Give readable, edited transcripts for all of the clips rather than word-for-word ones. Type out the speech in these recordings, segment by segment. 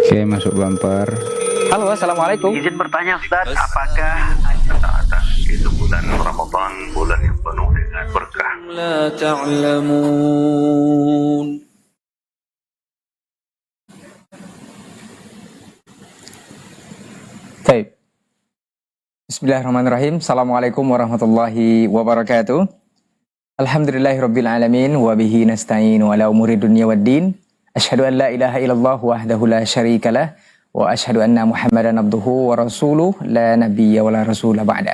Oke, masuk bumper. Halo, assalamualaikum. Izin bertanya Ustaz, apakah ternyata itu bulan Ramadan, bulan yang penuh dengan berkah? لا تعلمون. Baik. Bismillahirrahmanirrahim. Assalamualaikum warahmatullahi wabarakatuh. Alhamdulillahirabbil alamin wa bihi nasta'inu ala umuri dunya waddin. Asyhadu an la ilaha illallah wahdahu la syarikalah wa asyhadu anna Muhammadan abduhu wa rasuluh la nabiyya wa la rasula ba'da.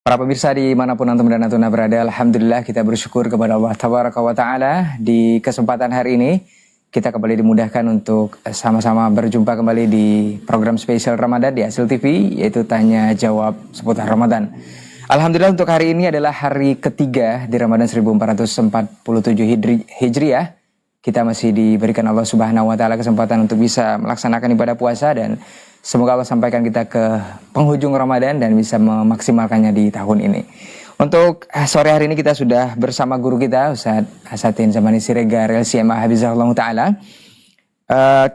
Para pemirsa dimanapun antum dan antuna berada, alhamdulillah kita bersyukur kepada Allah tabaraka wa ta'ala. Di kesempatan hari ini kita kembali dimudahkan untuk sama-sama berjumpa kembali di program spesial Ramadan di Hasil TV, yaitu Tanya Jawab seputar Ramadan. Alhamdulillah untuk hari ini adalah hari ketiga di Ramadan 1447 Hijriah. Kita masih diberikan Allah Subhanahu wa taala kesempatan untuk bisa melaksanakan ibadah puasa, dan semoga Allah sampaikan kita ke penghujung Ramadan dan bisa memaksimalkannya di tahun ini. Untuk sore hari ini kita sudah bersama guru kita Ustaz Hasatin Zamani Siregar LCMA Habibullah taala.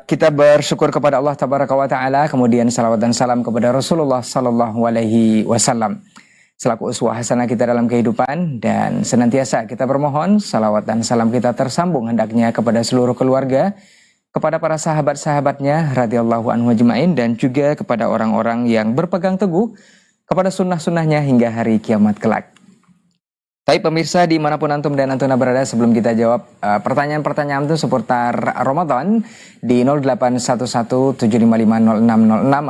Kita bersyukur kepada Allah tabaraka wa taala, kemudian salawat dan salam kepada Rasulullah sallallahu alaihi wasallam selaku uswah hasanah kita dalam kehidupan, dan senantiasa kita bermohon salawat dan salam kita tersambung hendaknya kepada seluruh keluarga, kepada para sahabat-sahabatnya radhiyallahu anhu ajmain, dan juga kepada orang-orang yang berpegang teguh kepada sunnah-sunnahnya hingga hari kiamat kelak. Tapi pemirsa dimanapun antum dan antuna berada, sebelum kita jawab pertanyaan-pertanyaan itu seputar Ramadan di 081175500606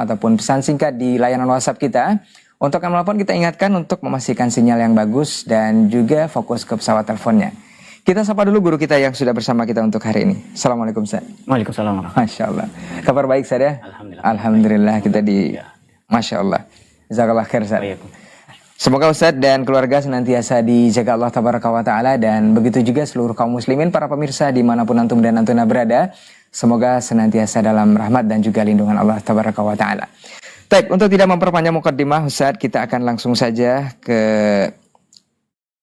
ataupun pesan singkat di layanan WhatsApp kita. Untuk yang melapor kita ingatkan untuk memastikan sinyal yang bagus dan juga fokus ke pesawat teleponnya. Kita sapa dulu guru kita yang sudah bersama kita untuk hari ini. Assalamualaikum Ustaz. Waalaikumsalam. Masya Allah. Kabar baik Ustaz ya? Alhamdulillah. Alhamdulillah kita di Masya Allah. Jazakallah khair Ustaz. Semoga Ustaz dan keluarga senantiasa dijaga Allah tabaraka wa ta'ala, dan begitu juga seluruh kaum muslimin, para pemirsa dimanapun antum dan antuna berada, semoga senantiasa dalam rahmat dan juga lindungan Allah tabaraka wa ta'ala. Baik, untuk tidak memperpanjang mukaddimah Ustaz, kita akan langsung saja ke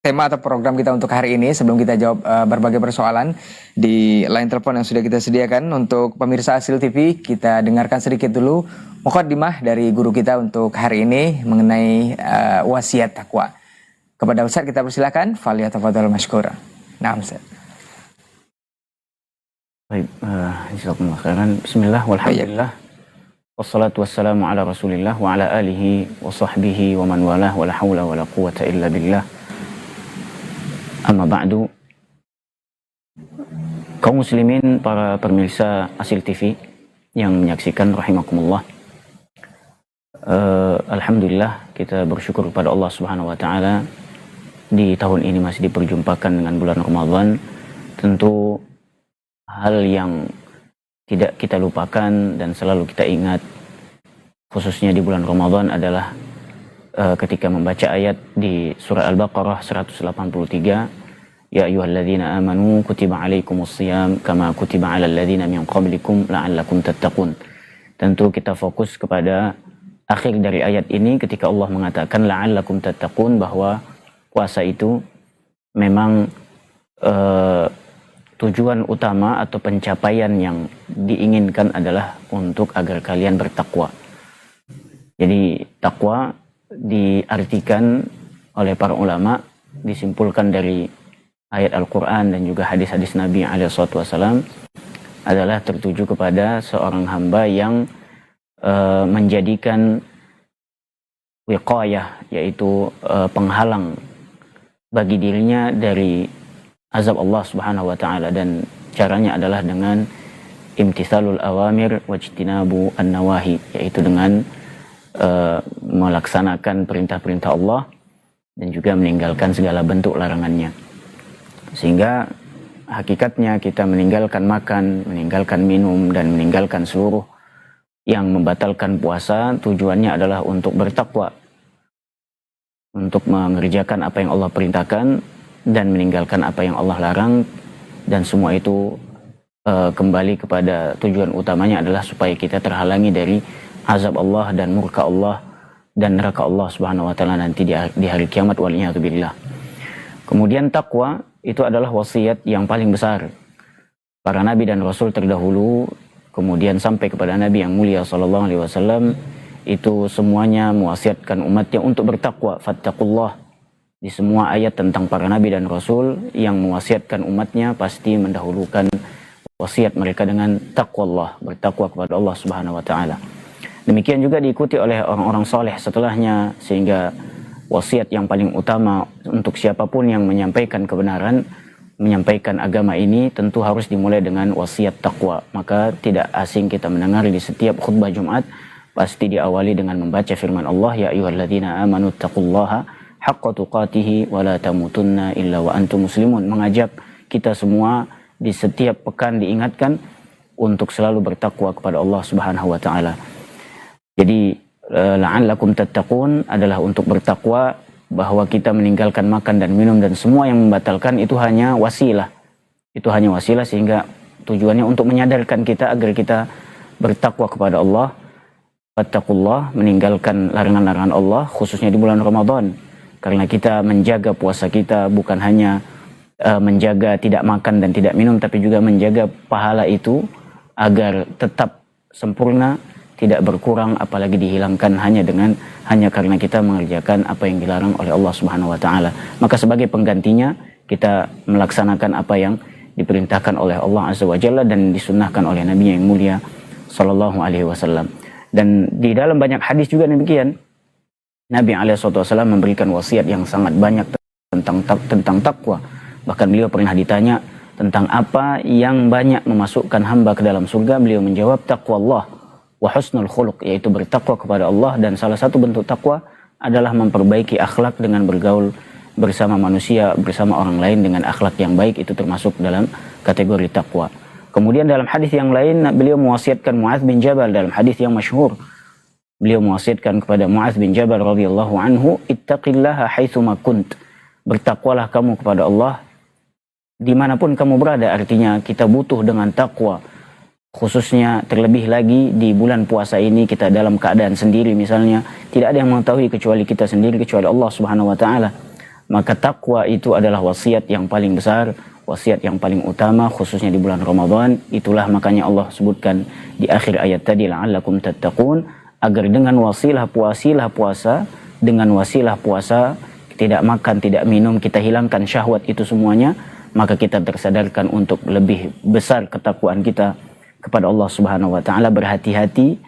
tema atau program kita untuk hari ini. Sebelum kita jawab berbagai persoalan di line telepon yang sudah kita sediakan untuk pemirsa Hasil TV, kita dengarkan sedikit dulu mukaddimah dari guru kita untuk hari ini mengenai wasiat takwa. Kepada Ustaz kita persilakan, falyatafadhal mashkura. Nah Ustaz. Baik, jazakumullah khairan. Bismillah walhamdulillah. Wassalatu wassalamu ala rasulillah wa ala alihi wa sahbihi wa man walah wa la hawla wa la quwata illa billah. Amma ba'du. Kaum muslimin, para pemirsa Hasil TV yang menyaksikan rahimakumullah. Alhamdulillah kita bersyukur kepada Allah Subhanahu wa taala di tahun ini masih diperjumpakan dengan bulan Ramadan. Tentu hal yang tidak kita lupakan dan selalu kita ingat khususnya di bulan Ramadan adalah ketika membaca ayat di surah Al-Baqarah 183, ya ayyuhalladzina amanu kutiba alaikumusiyam kama kutiba alal ladzina min qablikum la'allakum tattaqun. Tentu kita fokus kepada akhir dari ayat ini ketika Allah mengatakan la'allakum tattaqun, bahwa puasa itu memang tujuan utama atau pencapaian yang diinginkan adalah untuk agar kalian bertakwa. Jadi takwa diartikan oleh para ulama, disimpulkan dari ayat Al-Quran dan juga hadis-hadis Nabi SAW, adalah tertuju kepada seorang hamba yang menjadikan wiqayah, yaitu penghalang bagi dirinya dari azab Allah Subhanahu wa taala, dan caranya adalah dengan imtithalul awamir wajtinabu an-nawahi, yaitu dengan melaksanakan perintah-perintah Allah dan juga meninggalkan segala bentuk larangannya. Sehingga hakikatnya kita meninggalkan makan, meninggalkan minum, dan meninggalkan seluruh yang membatalkan puasa, tujuannya adalah untuk bertakwa, untuk mengerjakan apa yang Allah perintahkan dan meninggalkan apa yang Allah larang, dan semua itu kembali kepada tujuan utamanya adalah supaya kita terhalangi dari azab Allah dan murka Allah dan neraka Allah Subhanahu wa taala nanti di hari kiamat, waliyadzubillah. Kemudian takwa itu adalah wasiat yang paling besar. Para nabi dan rasul terdahulu kemudian sampai kepada Nabi yang mulia sallallahu alaihi wasallam, itu semuanya mewasiatkan umatnya untuk bertakwa. Fattaqullah. Di semua ayat tentang para nabi dan rasul yang mewasiatkan umatnya pasti mendahulukan wasiat mereka dengan taqwallah, bertakwa kepada Allah Subhanahu wa taala. Demikian juga diikuti oleh orang-orang saleh setelahnya, sehingga wasiat yang paling utama untuk siapapun yang menyampaikan kebenaran, menyampaikan agama ini, tentu harus dimulai dengan wasiat takwa. Maka tidak asing kita mendengar di setiap khutbah Jumat pasti diawali dengan membaca firman Allah, ya ayyuhalladzina amanu taqullaha haqqa tuqatihi wa la tamutunna illa wa antum muslimun. Mengajak kita semua di setiap pekan diingatkan untuk selalu bertakwa kepada Allah Subhanahu wa taala. Jadi la'allakum tattaqun adalah untuk bertakwa, bahwa kita meninggalkan makan dan minum dan semua yang membatalkan itu hanya wasilah. Itu hanya wasilah, sehingga tujuannya untuk menyadarkan kita agar kita bertakwa kepada Allah. Fattaqullah, meninggalkan larangan-larangan Allah khususnya di bulan Ramadan. Karena kita menjaga puasa kita bukan hanya menjaga tidak makan dan tidak minum, tapi juga menjaga pahala itu agar tetap sempurna, tidak berkurang, apalagi dihilangkan hanya karena kita mengerjakan apa yang dilarang oleh Allah Subhanahu wa taala. Maka sebagai penggantinya kita melaksanakan apa yang diperintahkan oleh Allah Azza wa Jalla dan disunnahkan oleh Nabi yang mulia sallallahu alaihi wasallam. Dan di dalam banyak hadis juga demikian. Nabi SAW memberikan wasiat yang sangat banyak tentang takwa. Bahkan beliau pernah ditanya tentang apa yang banyak memasukkan hamba ke dalam surga. Beliau menjawab, taqwa Allah wa husnul khuluq, yaitu bertakwa kepada Allah. Dan salah satu bentuk takwa adalah memperbaiki akhlak dengan bergaul bersama manusia, bersama orang lain dengan akhlak yang baik. Itu termasuk dalam kategori takwa. Kemudian dalam hadis yang lain, beliau mewasiatkan Mu'adz bin Jabal dalam hadis yang masyhur. Beliau mewasiatkan kepada Mu'adz bin Jabal radhiyallahu anhu, ittaqillaha haitsuma kunt. Bertakwalah kamu kepada Allah dimanapun kamu berada. Artinya kita butuh dengan takwa, khususnya terlebih lagi di bulan puasa ini, kita dalam keadaan sendiri misalnya, tidak ada yang mengetahui kecuali kita sendiri, kecuali Allah Subhanahu wa taala. Maka takwa itu adalah wasiat yang paling besar, wasiat yang paling utama khususnya di bulan Ramadan. Itulah makanya Allah sebutkan di akhir ayat tadi, la'allakum tattaqun, agar dengan wasilah puasa, dengan wasilah puasa, tidak makan, tidak minum, kita hilangkan syahwat itu semuanya, maka kita tersadarkan untuk lebih besar ketakwaan kita kepada Allah Subhanahu wa taala. Berhati-hati,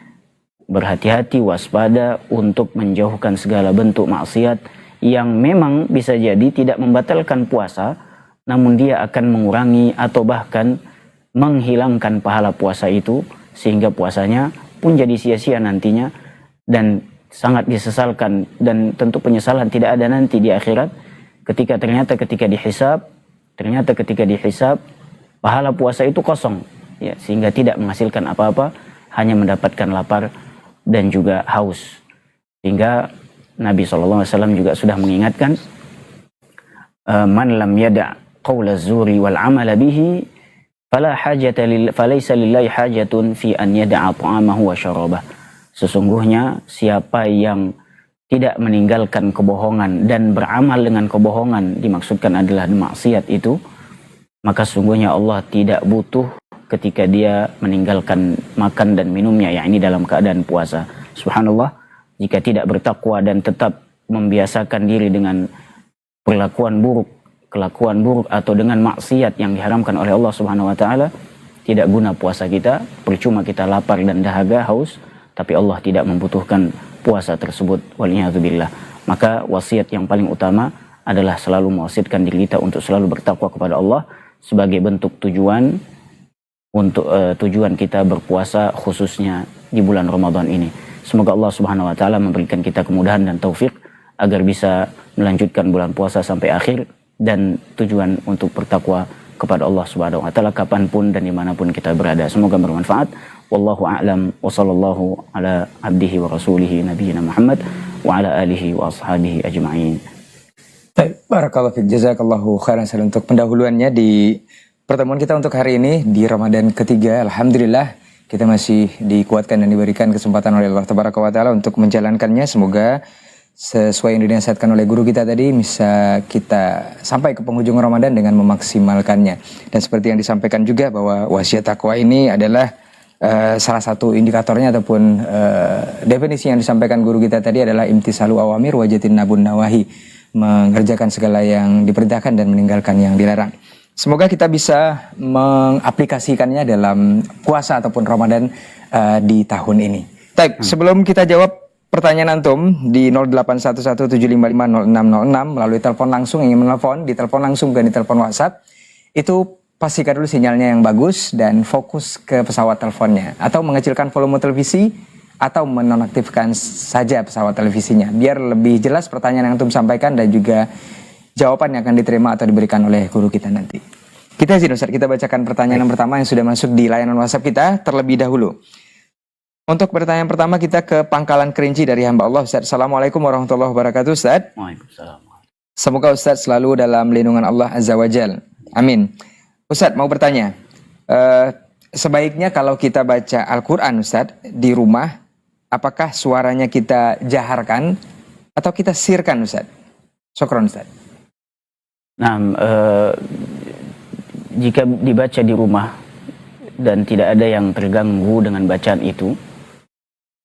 waspada untuk menjauhkan segala bentuk maksiat yang memang bisa jadi tidak membatalkan puasa, namun dia akan mengurangi atau bahkan menghilangkan pahala puasa itu, sehingga puasanya pun jadi sia-sia nantinya dan sangat disesalkan. Dan tentu penyesalan tidak ada nanti di akhirat, ketika ketika dihisab pahala puasa itu kosong, ya, sehingga tidak menghasilkan apa-apa, hanya mendapatkan lapar dan juga haus. Sehingga Nabi SAW juga sudah mengingatkan, man lam yada' qawla zuri wal amala bihi falaysa lillahi hajatun fi an yada'a ta'amahu wa syarabah. Sesungguhnya siapa yang tidak meninggalkan kebohongan dan beramal dengan kebohongan, dimaksudkan adalah maksiat itu, maka sesungguhnya Allah tidak butuh ketika dia meninggalkan makan dan minumnya, yakni dalam keadaan puasa. Subhanallah, jika tidak bertakwa dan tetap membiasakan diri dengan kelakuan buruk atau dengan maksiat yang diharamkan oleh Allah Subhanahu wa taala, tidak guna puasa kita, percuma kita lapar dan dahaga, haus, tapi Allah tidak membutuhkan puasa tersebut, waliyadzubillah. Maka wasiat yang paling utama adalah selalu mewasiatkan diri kita untuk selalu bertakwa kepada Allah sebagai bentuk tujuan kita berpuasa khususnya di bulan Ramadan ini. Semoga Allah Subhanahu wa taala memberikan kita kemudahan dan taufik agar bisa melanjutkan bulan puasa sampai akhir, dan tujuan untuk bertakwa kepada Allah Subhanahu wa taala kapanpun dan dimanapun kita berada. Semoga bermanfaat. Wallahu a'lam wa sallallahu ala abdihi wa rasulihi nabiyina Muhammad wa ala alihi wa ashabihi ajma'in. Baik, barakallahu fiik, jazakallahu khairan untuk pendahuluannya di pertemuan kita untuk hari ini di Ramadan ketiga. Alhamdulillah kita masih dikuatkan dan diberikan kesempatan oleh Allah Tabaraka wa taala untuk menjalankannya. Semoga sesuai yang dinasihatkan oleh guru kita tadi bisa kita sampai ke penghujung Ramadan dengan memaksimalkannya. Dan seperti yang disampaikan juga bahwa wasiat takwa ini adalah salah satu indikatornya ataupun definisi yang disampaikan guru kita tadi adalah imtisalu awamir wajatin nabun nawahi, mengerjakan segala yang diperintahkan dan meninggalkan yang dilarang. Semoga kita bisa mengaplikasikannya dalam puasa ataupun Ramadan di tahun ini. Baik, sebelum kita jawab pertanyaan antum di 0811755606 melalui telepon langsung, ingin menelpon di telepon langsung dan di telepon WhatsApp, itu pastikan dulu sinyalnya yang bagus dan fokus ke pesawat teleponnya, atau mengecilkan volume televisi atau menonaktifkan saja pesawat televisinya biar lebih jelas pertanyaan yang antum sampaikan dan juga jawaban yang akan diterima atau diberikan oleh guru kita nanti. Kita izin Ustaz, kita bacakan pertanyaan yang pertama yang sudah masuk di layanan WhatsApp kita terlebih dahulu. Untuk pertanyaan pertama kita ke Pangkalan Kerinci dari hamba Allah, Ustaz. Assalamualaikum warahmatullahi wabarakatuh, Ustaz. Waalaikumsalam. Semoga Ustaz selalu dalam lindungan Allah Azza wa Jal. Amin. Ustaz mau bertanya, sebaiknya kalau kita baca Al-Quran Ustaz di rumah, apakah suaranya kita jaharkan atau kita sirkan Ustaz? Syukron Ustaz. Nah, jika dibaca di rumah dan tidak ada yang terganggu dengan bacaan itu,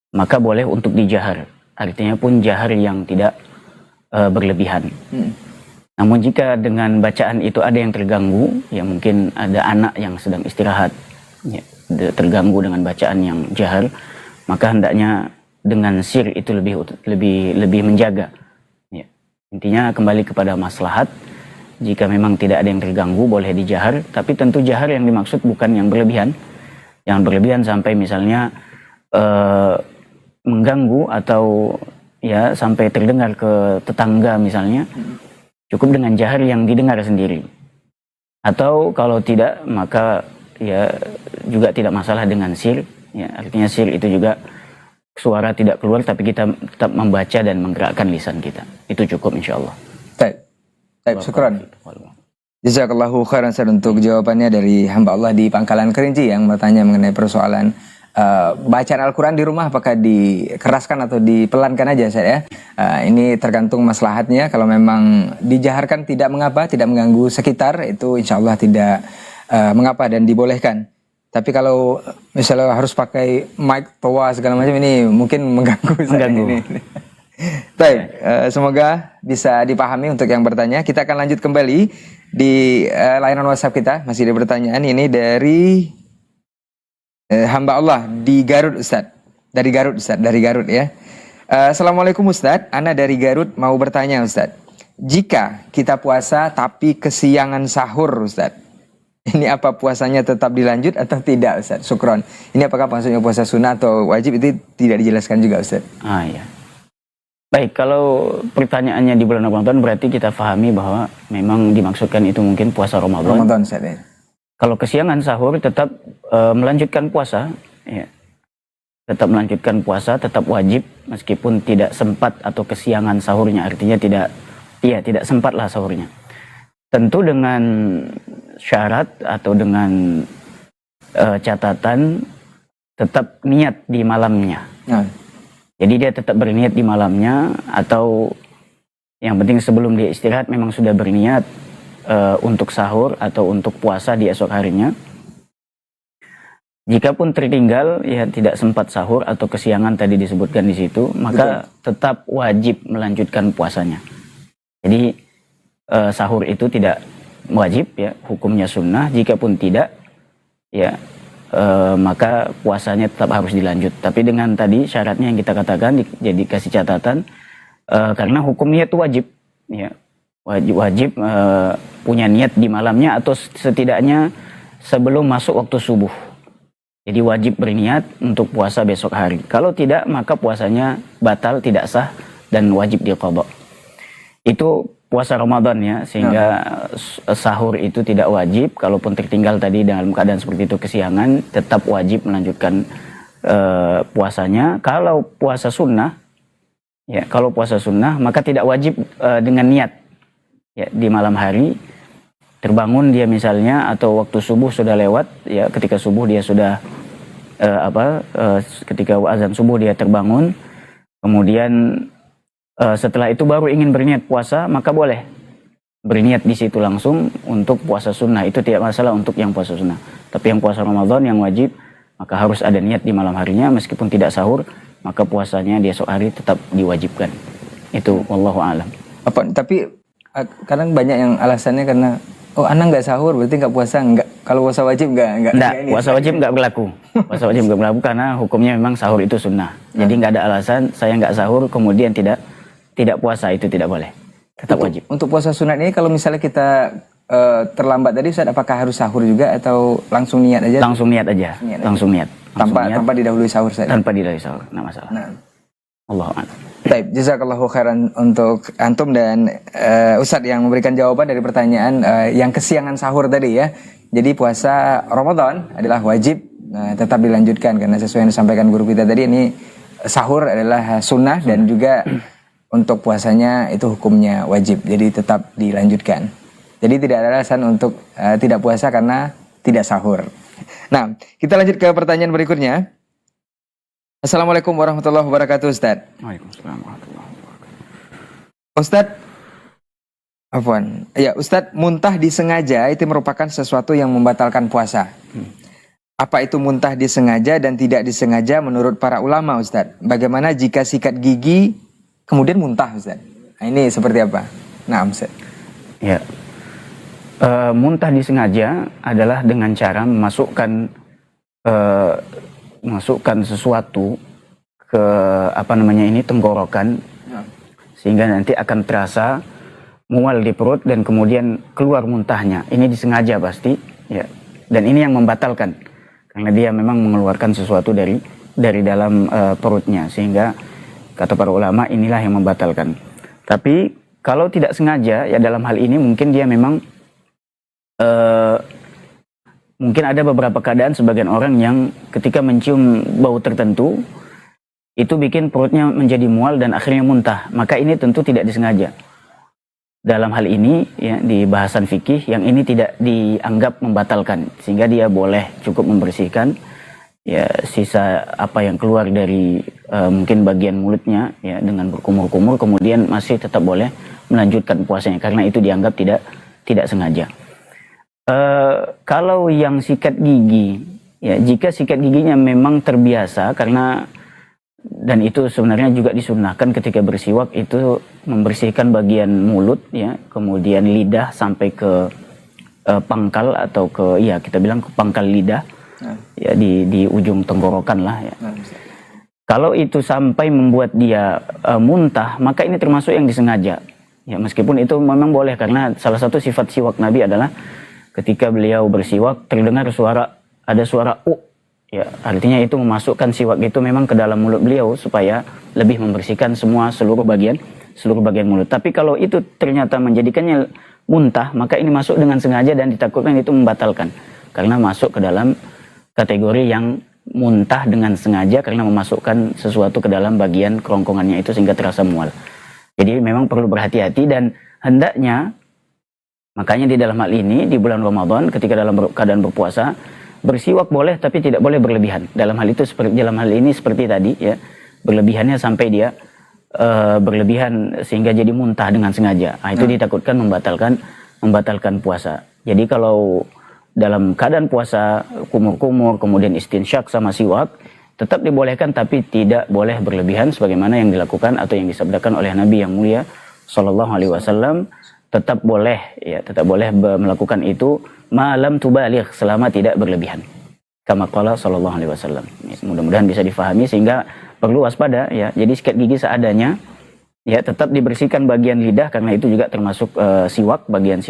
maka boleh untuk dijahar. Artinya pun jahar yang tidak berlebihan. Namun jika dengan bacaan itu ada yang terganggu, ya mungkin ada anak yang sedang istirahat, ya, terganggu dengan bacaan yang jahar, maka hendaknya dengan sir itu lebih menjaga. Ya. Intinya kembali kepada maslahat. Jika memang tidak ada yang terganggu, boleh dijahar. Tapi tentu jahar yang dimaksud bukan yang berlebihan. Yang berlebihan sampai misalnya mengganggu atau ya sampai terdengar ke tetangga misalnya. Cukup dengan jahar yang didengar sendiri. Atau kalau tidak, maka ya juga tidak masalah dengan sir. Ya, artinya sir itu juga suara tidak keluar, tapi kita tetap membaca dan menggerakkan lisan kita. Itu cukup insya Allah. Baik, syukran. Jazakallahu khairan Ustaz untuk jawabannya dari hamba Allah di Pangkalan Kerinci yang bertanya mengenai persoalan bacaan Al-Quran di rumah apakah dikeraskan atau dipelankan aja Ustaz ya. Ini tergantung maslahatnya. Kalau memang dijaharkan tidak mengapa, tidak mengganggu sekitar, itu insya Allah tidak mengapa dan dibolehkan. Tapi kalau misalnya harus pakai mic toa segala macam, ini mungkin mengganggu. Ini. Baik, semoga bisa dipahami untuk yang bertanya. Kita akan lanjut kembali di layanan WhatsApp kita. Masih ada pertanyaan ini dari hamba Allah di Garut Ustaz. Dari Garut ya. Assalamualaikum Ustaz, Ana dari Garut mau bertanya Ustaz. Jika kita puasa tapi kesiangan sahur Ustaz, ini apa puasanya tetap dilanjut atau tidak Ustaz? Syukron. Ini apakah maksudnya puasa sunnah atau wajib, itu tidak dijelaskan juga Ustaz. Iya. Baik, kalau pertanyaannya di bulan Ramadan berarti kita fahami bahwa memang dimaksudkan itu mungkin puasa Ramadan. Ramadan Ustaz ya. Kalau kesiangan sahur tetap melanjutkan puasa, ya. Tetap melanjutkan puasa, tetap wajib meskipun tidak sempat atau kesiangan sahurnya, artinya tidak sempatlah sahurnya. Tentu dengan syarat atau dengan catatan tetap niat di malamnya. Jadi dia tetap berniat di malamnya, atau yang penting sebelum dia istirahat memang sudah berniat untuk sahur atau untuk puasa di esok harinya. Jikapun tertinggal, ya tidak sempat sahur atau kesiangan tadi disebutkan di situ, maka tetap wajib melanjutkan puasanya. Jadi sahur itu tidak wajib, ya hukumnya sunnah. Jikapun tidak, ya maka puasanya tetap harus dilanjut. Tapi dengan tadi syaratnya yang kita katakan, jadi kasih catatan, karena hukumnya itu wajib, ya wajib punya niat di malamnya atau setidaknya sebelum masuk waktu subuh. Jadi wajib berniat untuk puasa besok hari. Kalau tidak, maka puasanya batal, tidak sah, dan wajib diqadha. Itu puasa Ramadan ya, sehingga sahur itu tidak wajib. Kalaupun tertinggal tadi dalam keadaan seperti itu kesiangan, tetap wajib melanjutkan puasanya. Kalau puasa sunnah, ya kalau puasa sunnah maka tidak wajib dengan niat. Ya, di malam hari terbangun dia misalnya, atau waktu subuh sudah lewat, ya ketika subuh dia sudah ketika azan subuh dia terbangun, kemudian setelah itu baru ingin berniat puasa, maka boleh berniat di situ langsung untuk puasa sunnah. Itu tidak masalah untuk yang puasa sunnah. Tapi yang puasa Ramadan yang wajib maka harus ada niat di malam harinya, meskipun tidak sahur, maka puasanya di esok hari tetap diwajibkan. Itu wallahu alam. Tapi kadang banyak yang alasannya karena anak nggak sahur berarti nggak puasa. Nggak, kalau puasa wajib nggak puasa wajib nggak berlaku. Puasa wajib nggak berlaku karena hukumnya memang sahur itu sunnah. Jadi nggak ada alasan saya nggak sahur kemudian tidak puasa, itu tidak boleh. Tetap wajib. Untuk puasa sunat ini kalau misalnya kita terlambat tadi Ustaz, apakah harus sahur juga atau langsung niat aja? Langsung niat aja. Langsung niat. Tanpa didahului sahur Ustaz. Tanpa didahului sahur, nggak masalah. Nah. Allahu a'lam. Baik, jazakallahu khairan untuk antum dan Ustadz yang memberikan jawaban dari pertanyaan yang kesiangan sahur tadi ya. Jadi puasa Ramadan adalah wajib tetap dilanjutkan karena sesuai yang disampaikan guru kita tadi, ini sahur adalah sunnah dan juga untuk puasanya itu hukumnya wajib. Jadi tetap dilanjutkan. Jadi tidak ada alasan untuk tidak puasa karena tidak sahur. Nah, kita lanjut ke pertanyaan berikutnya. Assalamualaikum warahmatullahi wabarakatuh, Ustaz. Waalaikumsalam warahmatullahi wabarakatuh. Ustaz, muntah disengaja itu merupakan sesuatu yang membatalkan puasa. Apa itu muntah disengaja dan tidak disengaja menurut para ulama, Ustaz? Bagaimana jika sikat gigi kemudian muntah, Ustaz? Nah, ini seperti apa? Nah, Ustaz. Ya. Muntah disengaja adalah dengan cara memasukkan sesuatu ke tenggorokan, sehingga nanti akan terasa mual di perut dan kemudian keluar muntahnya. Ini disengaja pasti, ya. Dan ini yang membatalkan karena dia memang mengeluarkan sesuatu dari dalam perutnya, sehingga kata para ulama inilah yang membatalkan. Tapi kalau tidak sengaja, ya dalam hal ini mungkin dia memang mungkin ada beberapa keadaan sebagian orang yang ketika mencium bau tertentu itu bikin perutnya menjadi mual dan akhirnya muntah. Maka ini tentu tidak disengaja. Dalam hal ini ya, di bahasan fikih yang ini tidak dianggap membatalkan, sehingga dia boleh cukup membersihkan ya sisa apa yang keluar dari mungkin bagian mulutnya ya dengan berkumur-kumur, kemudian masih tetap boleh melanjutkan puasanya karena itu dianggap tidak sengaja. Kalau yang sikat gigi, ya jika sikat giginya memang terbiasa dan itu sebenarnya juga disunnahkan ketika bersiwak itu membersihkan bagian mulut ya, kemudian lidah sampai ke pangkal atau kita bilang ke pangkal lidah ya di ujung tenggorokan lah ya. Kalau itu sampai membuat dia muntah, maka ini termasuk yang disengaja. Ya meskipun itu memang boleh karena salah satu sifat siwak Nabi adalah ketika beliau bersiwak terdengar ada suara ya, artinya itu memasukkan siwak itu memang ke dalam mulut beliau supaya lebih membersihkan seluruh bagian mulut. Tapi kalau itu ternyata menjadikannya muntah, maka ini masuk dengan sengaja dan ditakutkan itu membatalkan karena masuk ke dalam kategori yang muntah dengan sengaja karena memasukkan sesuatu ke dalam bagian kerongkongannya itu sehingga terasa mual. Jadi memang perlu berhati-hati dan hendaknya, makanya di dalam hal ini di bulan Ramadan ketika dalam keadaan berpuasa bersiwak boleh tapi tidak boleh berlebihan. Dalam hal ini seperti tadi ya, berlebihannya sampai dia berlebihan sehingga jadi muntah dengan sengaja. Itu ditakutkan membatalkan puasa. Jadi kalau dalam keadaan puasa kumur-kumur kemudian istinsyak sama siwak tetap dibolehkan tapi tidak boleh berlebihan sebagaimana yang dilakukan atau yang disabdakan oleh Nabi yang mulia sallallahu alaihi wasallam. Tetap boleh melakukan itu malam tubaligh, selama tidak berlebihan. Kama qala sallallahu alaihi wasallam. Mudah-mudahan bisa difahami sehingga perlu waspada ya. Jadi sikat gigi seadanya ya, tetap dibersihkan bagian lidah karena itu juga termasuk siwak, bagian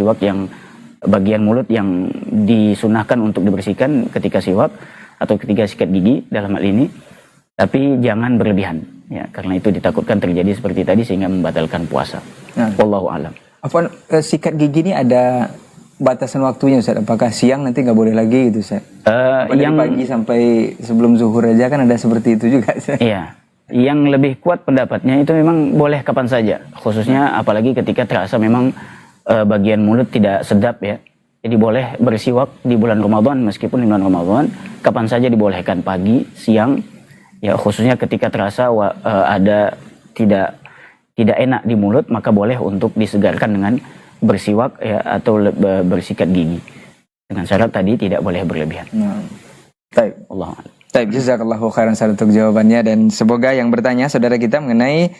mulut yang disunahkan untuk dibersihkan ketika siwak atau ketika sikat gigi dalam hal ini. Tapi jangan berlebihan ya, karena itu ditakutkan terjadi seperti tadi sehingga membatalkan puasa. Wallahu a'lam. Sikat gigi ini ada batasan waktunya, Ustaz? Apakah siang nanti nggak boleh lagi gitu, Ustaz? Yang pagi sampai sebelum zuhur aja kan ada seperti itu juga, Ustaz? Iya. Yang lebih kuat pendapatnya itu memang boleh kapan saja, khususnya apalagi ketika terasa memang bagian mulut tidak sedap ya. Jadi boleh bersiwak di bulan Ramadan, meskipun di bulan Ramadan kapan saja dibolehkan, pagi, siang ya, khususnya ketika terasa ada tidak enak di mulut, maka boleh untuk disegarkan dengan bersiwak ya, atau bersikat gigi dengan syarat tadi tidak boleh berlebihan. Baik. Allah. Baik, jazakallahu khairan Ustaz untuk jawabannya, dan semoga yang bertanya saudara kita mengenai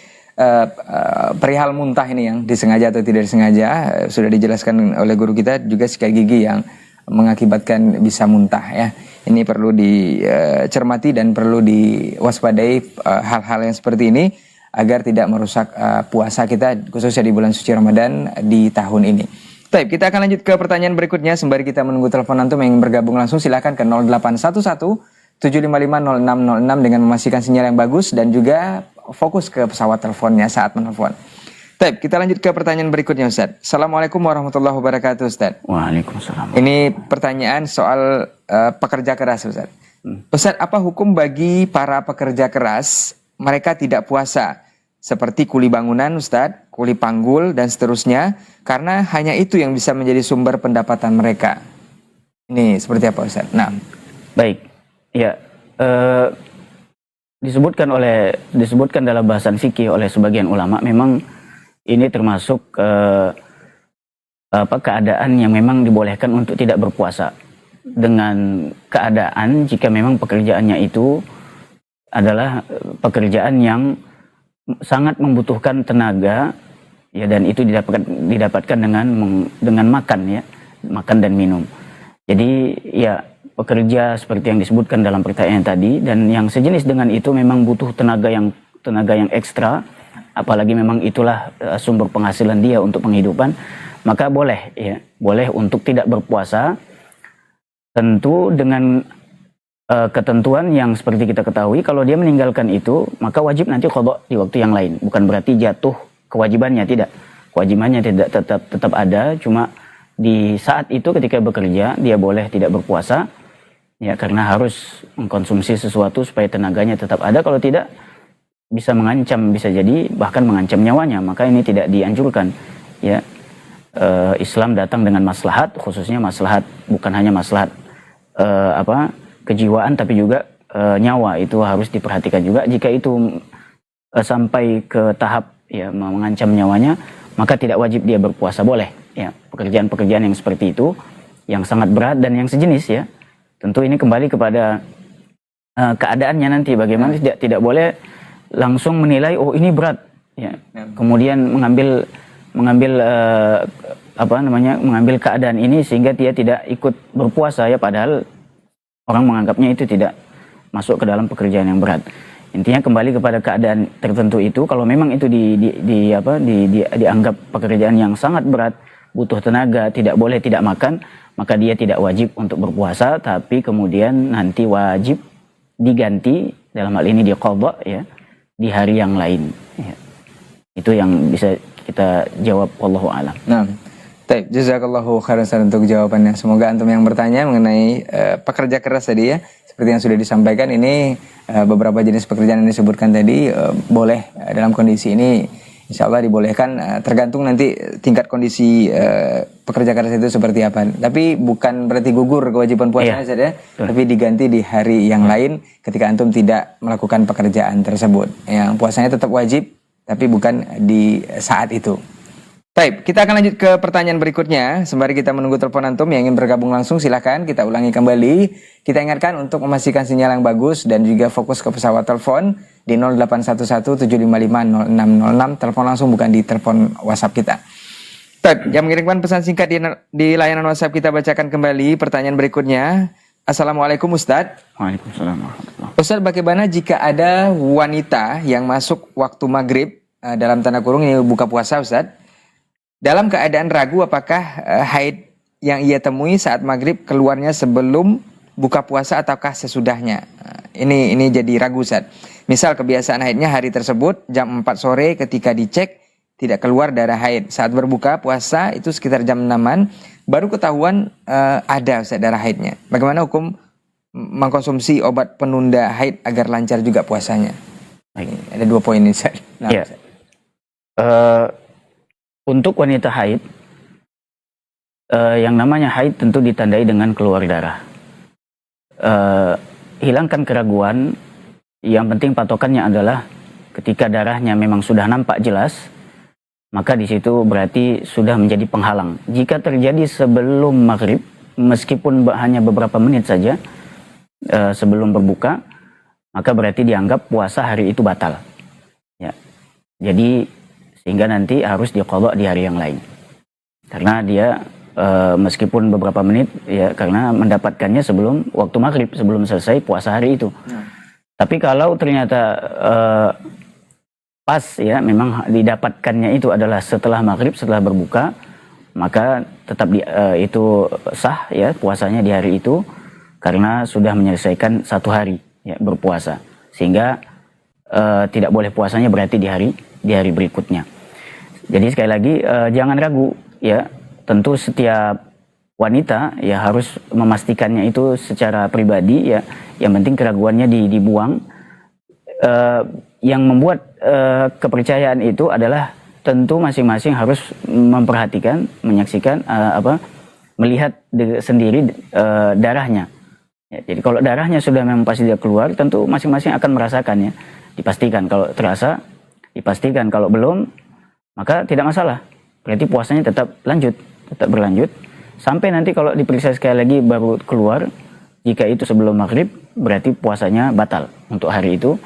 perihal muntah ini yang disengaja atau tidak disengaja sudah dijelaskan oleh guru kita, juga sikat gigi yang mengakibatkan bisa muntah ya. Ini perlu dicermati dan perlu diwaspadai hal-hal yang seperti ini agar tidak merusak puasa kita khususnya di bulan suci Ramadan di tahun ini. Baik, kita akan lanjut ke pertanyaan berikutnya sembari kita menunggu telepon antum yang ingin bergabung langsung. Silakan ke 0811 755 0606 dengan memastikan sinyal yang bagus dan juga fokus ke pesawat teleponnya saat menelpon. Baik, kita lanjut ke pertanyaan berikutnya Ustaz. Assalamualaikum warahmatullahi wabarakatuh Ustaz. Waalaikumsalam. Ini pertanyaan soal pekerja keras Ustaz. Ustaz, apa hukum bagi para pekerja keras mereka tidak puasa? Seperti kuli bangunan Ustaz, kuli panggul dan seterusnya, karena hanya itu yang bisa menjadi sumber pendapatan mereka. Ini seperti apa Ustaz? Nah, Baik, ya disebutkan dalam bahasan fikih oleh sebagian ulama, memang ini termasuk keadaan yang memang dibolehkan untuk tidak berpuasa, dengan keadaan jika memang pekerjaannya itu adalah pekerjaan yang sangat membutuhkan tenaga ya, dan itu didapatkan dengan makan ya, makan dan minum. Jadi ya, pekerja seperti yang disebutkan dalam pertanyaan tadi dan yang sejenis dengan itu memang butuh tenaga yang ekstra, apalagi memang itulah sumber penghasilan dia untuk penghidupan, maka boleh untuk tidak berpuasa, tentu dengan ketentuan yang seperti kita ketahui. Kalau dia meninggalkan itu, maka wajib nanti qadha di waktu yang lain. Bukan berarti jatuh kewajibannya, tidak. Kewajibannya tidak, tetap ada, cuma di saat itu ketika bekerja dia boleh tidak berpuasa ya, karena harus mengkonsumsi sesuatu supaya tenaganya tetap ada. Kalau tidak, bisa mengancam, bisa jadi bahkan mengancam nyawanya, maka ini tidak dianjurkan ya. Islam datang dengan maslahat, khususnya maslahat, bukan hanya maslahat kejiwaan, tapi juga nyawa itu harus diperhatikan juga. Jika itu sampai ke tahap ya mengancam nyawanya, maka tidak wajib dia berpuasa, boleh ya. Pekerjaan-pekerjaan yang seperti itu, yang sangat berat dan yang sejenis ya, tentu ini kembali kepada keadaannya nanti bagaimana. Tidak boleh langsung menilai oh ini berat ya, kemudian mengambil keadaan ini sehingga dia tidak ikut berpuasa ya, padahal orang menganggapnya itu tidak masuk ke dalam pekerjaan yang berat. Intinya kembali kepada keadaan tertentu itu. Kalau memang itu dianggap pekerjaan yang sangat berat, butuh tenaga, tidak boleh tidak makan, maka dia tidak wajib untuk berpuasa, tapi kemudian nanti wajib diganti, dalam hal ini diqadha ya, di hari yang lain ya. Itu yang bisa kita jawab, wallahu a'lam. nah. Baik, jazakallahu khairan untuk jawabannya. Semoga antum yang bertanya mengenai pekerja keras tadi ya, seperti yang sudah disampaikan, ini beberapa jenis pekerjaan yang disebutkan tadi boleh dalam kondisi ini, insya Allah dibolehkan, tergantung nanti tingkat kondisi pekerja keras itu seperti apa. Tapi bukan berarti gugur kewajiban puasanya saja, tapi diganti di hari yang lain ketika antum tidak melakukan pekerjaan tersebut. Yang puasanya tetap wajib, tapi bukan di saat itu. Baik, kita akan lanjut ke pertanyaan berikutnya. Sembari kita menunggu telepon antum yang ingin bergabung langsung, silakan kita ulangi kembali. Kita ingatkan untuk memastikan sinyal yang bagus dan juga fokus ke pesawat telepon di 0811 755 0606. Telepon langsung, bukan di telepon WhatsApp kita. Baik, yang mengirimkan pesan singkat di layanan WhatsApp kita bacakan kembali pertanyaan berikutnya. Assalamualaikum Ustadz. Waalaikumsalam warahmatullahi. Ustadz, bagaimana jika ada wanita yang masuk waktu maghrib, dalam tanda kurung ini buka puasa Ustadz, dalam keadaan ragu apakah haid yang ia temui saat maghrib keluarnya sebelum buka puasa ataukah sesudahnya? Ini jadi ragu Ustaz. Misal kebiasaan haidnya hari tersebut jam 4 sore, ketika dicek tidak keluar darah haid. Saat berbuka puasa itu sekitar jam 6-an baru ketahuan ada Ustaz darah haidnya. Bagaimana hukum mengkonsumsi obat penunda haid agar lancar juga puasanya? Ada 2 poin ini Ustaz. Nah, ya. Untuk wanita haid, yang namanya haid tentu ditandai dengan keluar darah. Hilangkan keraguan, yang penting patokannya adalah ketika darahnya memang sudah nampak jelas, maka di situ berarti sudah menjadi penghalang. Jika terjadi sebelum maghrib, meskipun hanya beberapa menit saja, sebelum berbuka, maka berarti dianggap puasa hari itu batal. Ya. Jadi sehingga nanti harus diqadha di hari yang lain. Karena dia meskipun beberapa menit ya, karena mendapatkannya sebelum waktu maghrib, sebelum selesai puasa hari itu. Tapi kalau ternyata pas ya, memang didapatkannya itu adalah setelah maghrib, setelah berbuka, maka tetap itu sah ya puasanya di hari itu, karena sudah menyelesaikan 1 hari ya berpuasa, sehingga tidak boleh puasanya berarti di hari berikutnya. Jadi sekali lagi jangan ragu ya, tentu setiap wanita ya harus memastikannya itu secara pribadi ya, yang penting keraguannya dibuang. Yang membuat kepercayaan itu adalah tentu masing-masing harus memperhatikan, menyaksikan melihat sendiri darahnya. Ya, jadi kalau darahnya sudah memang pasti dia keluar, tentu masing-masing akan merasakannya. Dipastikan kalau terasa, dipastikan kalau belum, maka tidak masalah. Berarti puasanya tetap berlanjut sampai nanti kalau diperiksa sekali lagi baru keluar. Jika itu sebelum maghrib, berarti puasanya batal untuk hari itu,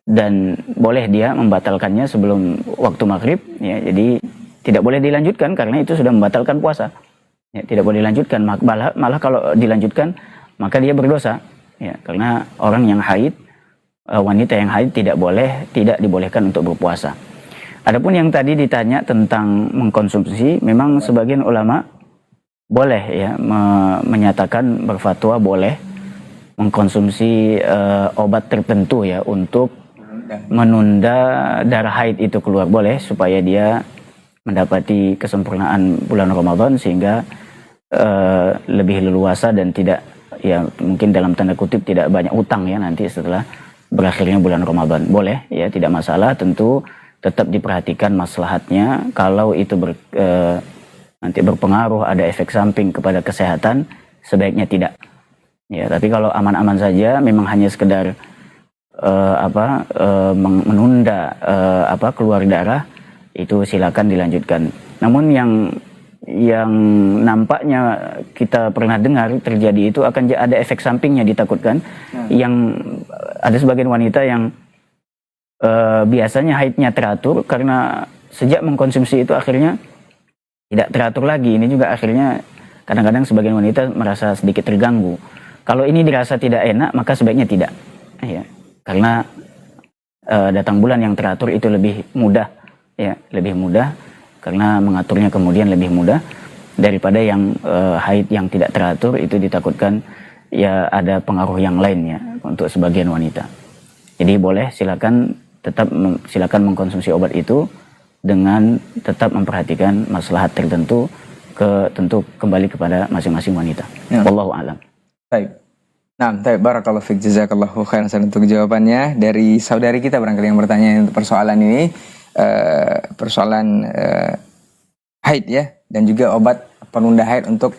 dan boleh dia membatalkannya sebelum waktu maghrib ya. Jadi tidak boleh dilanjutkan karena itu sudah membatalkan puasa ya, tidak boleh dilanjutkan. Malah kalau dilanjutkan maka dia berdosa ya, karena orang yang haid, wanita yang haid tidak dibolehkan untuk berpuasa. Adapun yang tadi ditanya tentang mengkonsumsi, memang sebagian ulama boleh ya menyatakan, berfatwa boleh mengkonsumsi obat tertentu ya untuk menunda darah haid itu keluar, boleh, supaya dia mendapati kesempurnaan bulan Ramadan sehingga lebih leluasa dan tidak ya, mungkin dalam tanda kutip tidak banyak utang ya nanti setelah berakhirnya bulan Ramadan. Boleh ya, tidak masalah, tentu tetap diperhatikan maslahatnya. Kalau itu nanti berpengaruh, ada efek samping kepada kesehatan, sebaiknya tidak ya. Tapi kalau aman-aman saja, memang hanya sekedar menunda keluar darah, itu silakan dilanjutkan. Namun yang nampaknya kita pernah dengar terjadi itu akan ada efek sampingnya, ditakutkan. Yang ada sebagian wanita yang biasanya haidnya teratur, karena sejak mengkonsumsi itu akhirnya tidak teratur lagi. Ini juga akhirnya kadang-kadang sebagian wanita merasa sedikit terganggu. Kalau ini dirasa tidak enak, maka sebaiknya tidak ya. Karena datang bulan yang teratur itu lebih mudah ya, lebih mudah, karena mengaturnya kemudian lebih mudah daripada yang haid yang tidak teratur. Itu ditakutkan ya ada pengaruh yang lainnya untuk sebagian wanita. Jadi boleh, silakan mengkonsumsi obat itu dengan tetap memperhatikan maslahat tertentu, tentu kembali kepada masing-masing wanita. Ya. Wallahu a'lam. Baik. Nah, barakallahu fiik, jazakallahu khairan untuk jawabannya. Dari saudari kita barangkali yang bertanya untuk persoalan ini, persoalan haid ya, dan juga obat penunda haid untuk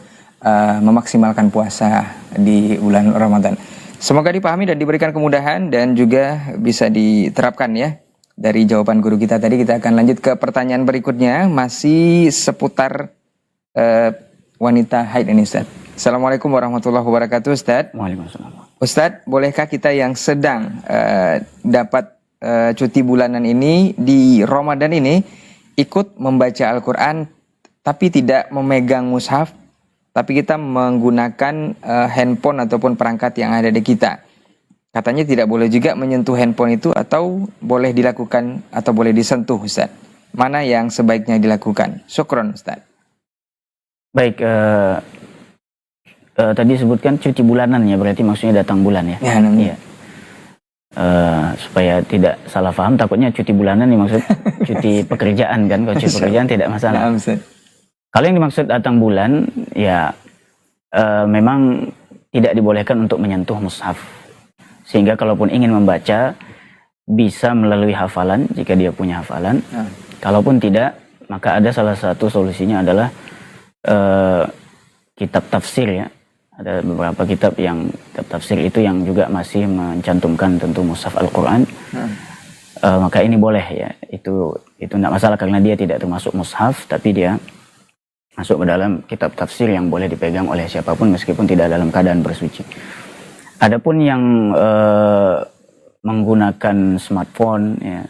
memaksimalkan puasa di bulan Ramadan. Semoga dipahami dan diberikan kemudahan dan juga bisa diterapkan ya. Dari jawaban guru kita tadi, kita akan lanjut ke pertanyaan berikutnya, masih seputar wanita haid ini, Ustaz. Assalamualaikum warahmatullahi wabarakatuh, Ustaz. Waalaikumsalam. Ustaz, bolehkah kita yang sedang dapat cuti bulanan ini di Ramadan ini ikut membaca Al-Quran tapi tidak memegang mushaf, tapi kita menggunakan handphone ataupun perangkat yang ada di kita? Katanya tidak boleh juga menyentuh handphone itu, atau boleh dilakukan atau boleh disentuh, Ustaz? Mana yang sebaiknya dilakukan? Syukron, Ustaz. Baik, tadi sebutkan cuti bulanan ya, berarti maksudnya datang bulan ya? Iya. Supaya tidak salah paham, takutnya cuti bulanan nih maksud cuti pekerjaan kan. Kalau cuti pekerjaan tidak masalah. Kalau yang dimaksud datang bulan ya, memang tidak dibolehkan untuk menyentuh mushaf, sehingga kalaupun ingin membaca bisa melalui hafalan jika dia punya hafalan. Kalaupun tidak, maka ada salah satu solusinya adalah kitab tafsir ya. Ada beberapa kitab tafsir itu yang juga masih mencantumkan tentu mushaf Al-Quran. Maka ini boleh ya, itu tidak masalah karena dia tidak termasuk mushaf, tapi dia masuk ke dalam kitab tafsir yang boleh dipegang oleh siapapun meskipun tidak dalam keadaan bersuci. Adapun yang menggunakan smartphone ya,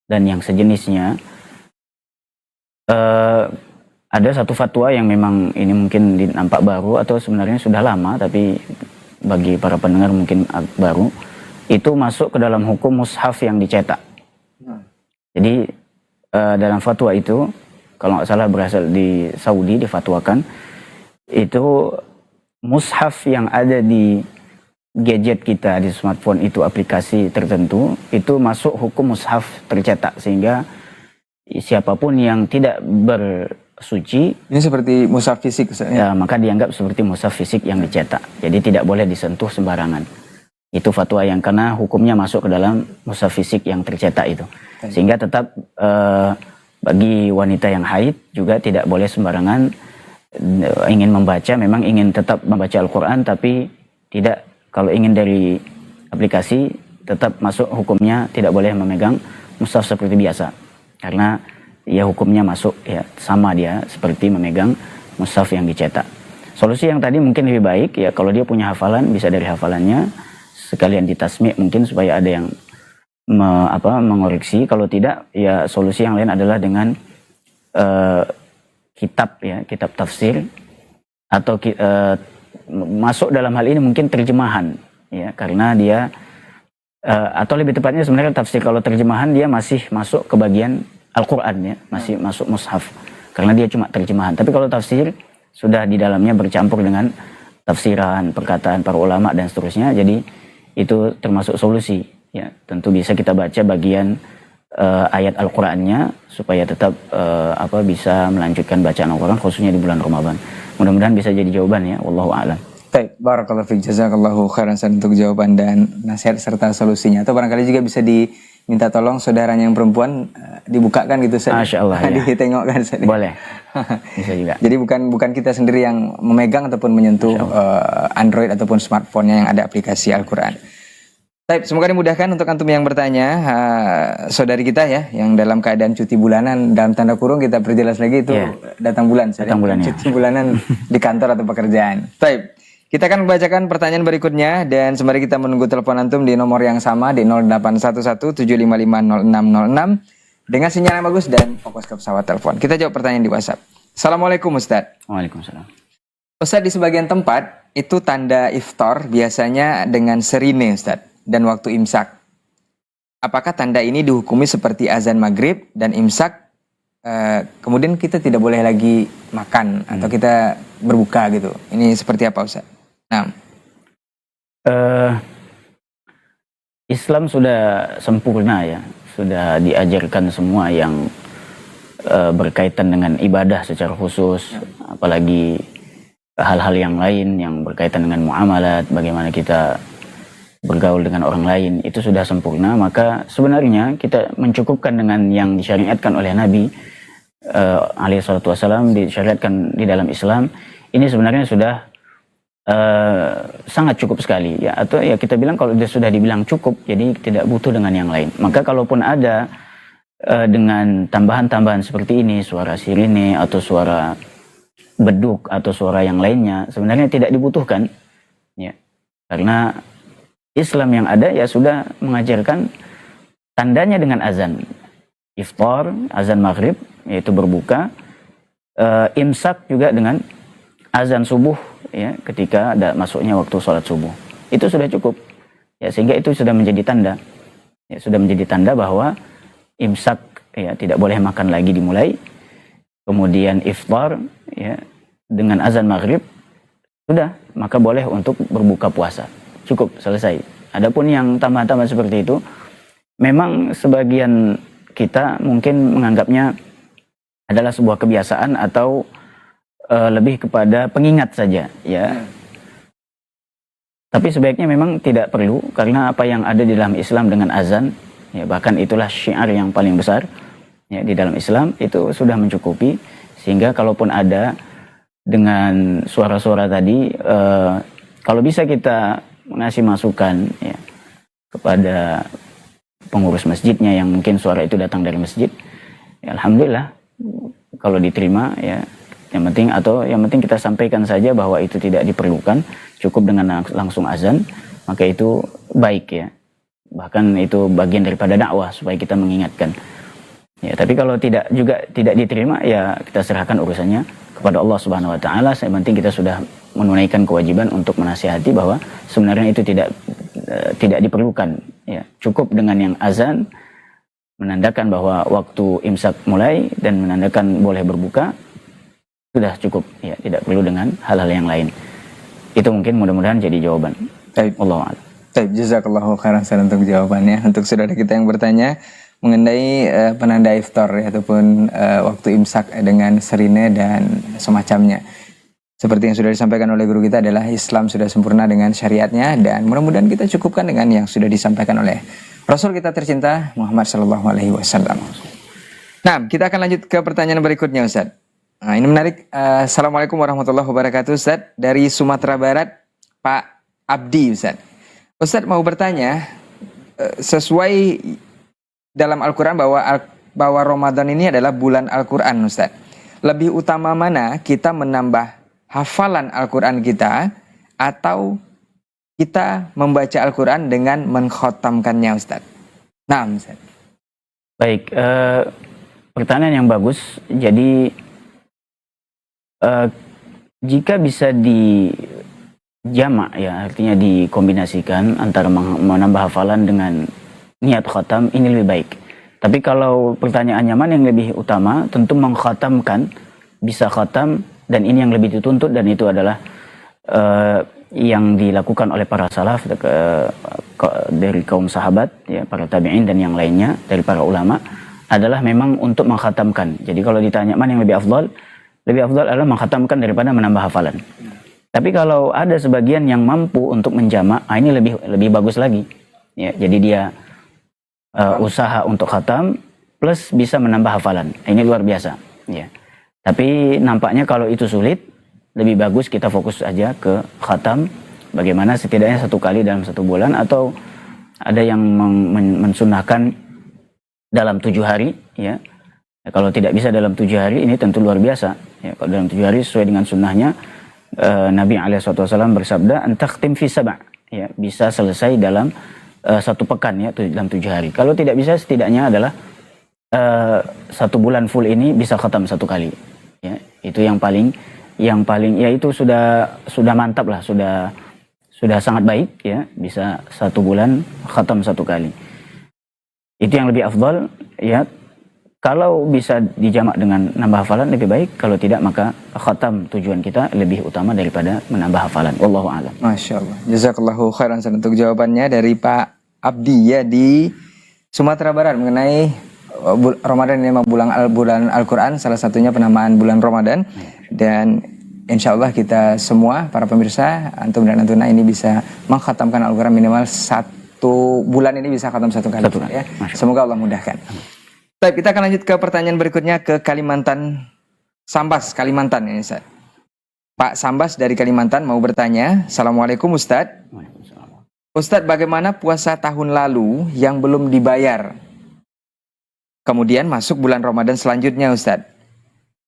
dan yang sejenisnya, ada satu fatwa yang memang ini mungkin nampak baru atau sebenarnya sudah lama, tapi bagi para pendengar mungkin baru, itu masuk ke dalam hukum mushaf yang dicetak. Jadi dalam fatwa itu, kalau nggak salah berasal di Saudi, difatwakan itu mushaf yang ada di gadget kita, di smartphone itu, aplikasi tertentu, itu masuk hukum mushaf tercetak, sehingga siapapun yang tidak bersuci, ini seperti mushaf fisik Ustaz, ya, maka dianggap seperti mushaf fisik yang dicetak. Jadi tidak boleh disentuh sembarangan. Itu fatwa yang karena hukumnya masuk ke dalam mushaf fisik yang tercetak itu. Sehingga tetap bagi wanita yang haid juga tidak boleh sembarangan ingin membaca, memang ingin tetap membaca Al-Quran, tapi tidak, kalau ingin dari aplikasi tetap masuk hukumnya tidak boleh memegang mushaf seperti biasa. Karena ya hukumnya masuk ya, sama dia seperti memegang mushaf yang dicetak. Solusi yang tadi mungkin lebih baik ya, kalau dia punya hafalan bisa dari hafalannya sekalian ditasmi' mungkin supaya ada yang mengoreksi. Kalau tidak ya solusi yang lain adalah dengan kitab ya, kitab tafsir atau masuk dalam hal ini mungkin terjemahan ya, karena dia atau lebih tepatnya sebenarnya tafsir, kalau terjemahan dia masih masuk ke bagian Al-Quran ya, masih masuk mushaf karena dia cuma terjemahan. Tapi kalau tafsir sudah di dalamnya bercampur dengan tafsiran, perkataan para ulama dan seterusnya, jadi itu termasuk solusi ya. Tentu bisa kita baca bagian ayat Al-Qurannya supaya tetap bisa melanjutkan bacaan Al-Quran khususnya di bulan Ramadan. Mudah-mudahan bisa jadi jawaban ya, wallahu a'lam. Baik, barakallahu fiik, jazakallahu khairan untuk jawaban dan nasihat serta solusinya. Atau barangkali juga bisa diminta tolong saudaranya yang perempuan dibukakan gitu Ustaz. Masyaallah ya. Ditengokkan Ustaz. Boleh. Bisa juga. Jadi bukan kita sendiri yang memegang ataupun menyentuh Android ataupun smartphone-nya yang ada aplikasi Al-Quran. Baik, semoga dimudahkan untuk antum yang bertanya, saudari kita ya, yang dalam keadaan cuti bulanan, dalam tanda kurung kita perjelas lagi itu datang bulan. Datang bulan ya. Cuti bulanan di kantor atau pekerjaan. Baik, kita akan membacakan pertanyaan berikutnya dan sembari kita menunggu telepon antum di nomor yang sama di 0811755606 dengan sinyal yang bagus dan fokus ke pesawat telepon. Kita jawab pertanyaan di WhatsApp. Assalamualaikum Ustaz. Waalaikumsalam. Ustaz, di sebagian tempat itu tanda iftar biasanya dengan serine Ustaz, dan waktu imsak. Apakah tanda ini dihukumi seperti azan maghrib dan imsak, kemudian kita tidak boleh lagi makan atau kita berbuka gitu? Ini seperti apa Ustaz? Nah, Islam sudah sempurna ya, sudah diajarkan semua yang berkaitan dengan ibadah secara khusus, apalagi hal-hal yang lain yang berkaitan dengan muamalat, bagaimana kita bergaul dengan orang lain, itu sudah sempurna. Maka sebenarnya kita mencukupkan dengan yang disyariatkan oleh Nabi alaihi salatu wasallam, disyariatkan di dalam Islam. Ini sebenarnya sudah sangat cukup sekali ya, atau ya kita bilang kalau sudah dibilang cukup, jadi tidak butuh dengan yang lain. Maka kalaupun ada dengan tambahan-tambahan seperti ini, suara sirine atau suara beduk atau suara yang lainnya, sebenarnya tidak dibutuhkan ya, karena Islam yang ada ya sudah mengajarkan tandanya dengan azan iftar, azan maghrib yaitu berbuka, imsak juga dengan azan subuh ya, ketika ada masuknya waktu sholat subuh. Itu sudah cukup ya, sehingga itu sudah menjadi tanda ya, sudah menjadi tanda bahwa imsak ya, tidak boleh makan lagi dimulai, kemudian iftar ya dengan azan maghrib sudah, maka boleh untuk berbuka puasa. Cukup, selesai. Adapun yang tambahan-tambahan seperti itu, memang sebagian kita mungkin menganggapnya adalah sebuah kebiasaan atau lebih kepada pengingat saja, ya. Tapi sebaiknya memang tidak perlu, karena apa yang ada di dalam Islam dengan azan, ya, bahkan itulah syiar yang paling besar ya, di dalam Islam, itu sudah mencukupi. Sehingga kalaupun ada dengan suara-suara tadi, kalau bisa kita mengasih masukan ya, kepada pengurus masjidnya yang mungkin suara itu datang dari masjid, ya, alhamdulillah kalau diterima ya, yang penting kita sampaikan saja bahwa itu tidak diperlukan, cukup dengan langsung azan, maka itu baik ya. Bahkan itu bagian daripada dakwah supaya kita mengingatkan. Ya, tapi kalau tidak diterima, ya kita serahkan urusannya kepada Allah Subhanahu wa taala. Yang penting kita sudah menunaikan kewajiban untuk menasihati bahwa sebenarnya itu tidak diperlukan, ya. Cukup dengan yang azan menandakan bahwa waktu imsak mulai dan menandakan boleh berbuka, sudah cukup, ya, tidak perlu dengan hal-hal yang lain. Itu mungkin mudah-mudahan jadi jawaban. Baik. Wallahu a'lam. Baik, jazakallahu khairan untuk jawabannya. Untuk saudara kita yang bertanya mengenai penanda iftar ya, ataupun waktu imsak dengan sirine dan semacamnya. Seperti yang sudah disampaikan oleh guru kita adalah Islam sudah sempurna dengan syariatnya, dan mudah-mudahan kita cukupkan dengan yang sudah disampaikan oleh Rasul kita tercinta Muhammad Sallallahu Alaihi Wasallam. Nah, kita akan lanjut ke pertanyaan berikutnya, Ustaz. Nah, ini menarik. Assalamualaikum warahmatullahi wabarakatuh, Ustaz. Dari Sumatera Barat, Pak Abdi, Ustaz. Ustaz mau bertanya, sesuai dalam Al-Quran bahwa Ramadan ini adalah bulan Al-Quran, Ustaz. Lebih utama mana kita menambah hafalan Al-Quran kita atau kita membaca Al-Quran dengan mengkhatamkannya, Ustaz? Nah, Ustaz. Baik, pertanyaan yang bagus. Jadi jika bisa dijamak, ya, artinya dikombinasikan antara menambah hafalan dengan niat khatam, ini lebih baik. Tapi kalau pertanyaannya mana yang lebih utama, tentu mengkhatamkan, bisa khatam, dan ini yang lebih dituntut, dan itu adalah yang dilakukan oleh para salaf dari kaum sahabat, ya, para tabi'in dan yang lainnya dari para ulama, adalah memang untuk mengkhatamkan. Jadi kalau ditanya mana yang lebih afdal adalah mengkhatamkan daripada menambah hafalan. Tapi kalau ada sebagian yang mampu untuk menjamak, ini lebih bagus lagi. Ya, jadi dia usaha untuk khatam plus bisa menambah hafalan. Ini luar biasa. Ya. Tapi nampaknya kalau itu sulit, lebih bagus kita fokus aja ke khatam. Bagaimana setidaknya 1 kali dalam 1 bulan, atau ada yang mensunahkan dalam 7 hari. Ya. Kalau tidak bisa dalam 7 hari, ini tentu luar biasa. Ya, kalau dalam 7 hari sesuai dengan sunnahnya, Nabi SAW bersabda, "Antakhtim fi sab'." Ya, bisa selesai dalam 1 pekan, ya, dalam 7 hari. Kalau tidak bisa, setidaknya adalah 1 bulan full ini bisa khatam 1 kali. Ya, itu yang paling ya itu sudah mantap lah, sudah sangat baik, ya, bisa 1 bulan khatam 1 kali. Itu yang lebih afdal, ya. Kalau bisa dijamak dengan nambah hafalan lebih baik, kalau tidak maka khatam tujuan kita lebih utama daripada menambah hafalan. Wallahu a'lam. Masya Allah. Jazakallahu khairan untuk jawabannya dari Pak Abdi, ya, di Sumatera Barat mengenai Ramadan ini memang bulan Al-Quran, salah satunya penamaan bulan Ramadan. Dan insya Allah kita semua para pemirsa antum dan antuna ini bisa mengkhatamkan Al-Quran minimal 1 bulan ini bisa khatam 1 kali. Ya. Semoga Allah mudahkan. Baik, kita akan lanjut ke pertanyaan berikutnya ke Kalimantan, Sambas, Kalimantan ini, Ustaz. Pak Sambas dari Kalimantan mau bertanya. Assalamualaikum, Ustaz. Ustaz, bagaimana puasa tahun lalu yang belum dibayar? Kemudian masuk bulan Ramadan selanjutnya, Ustaz.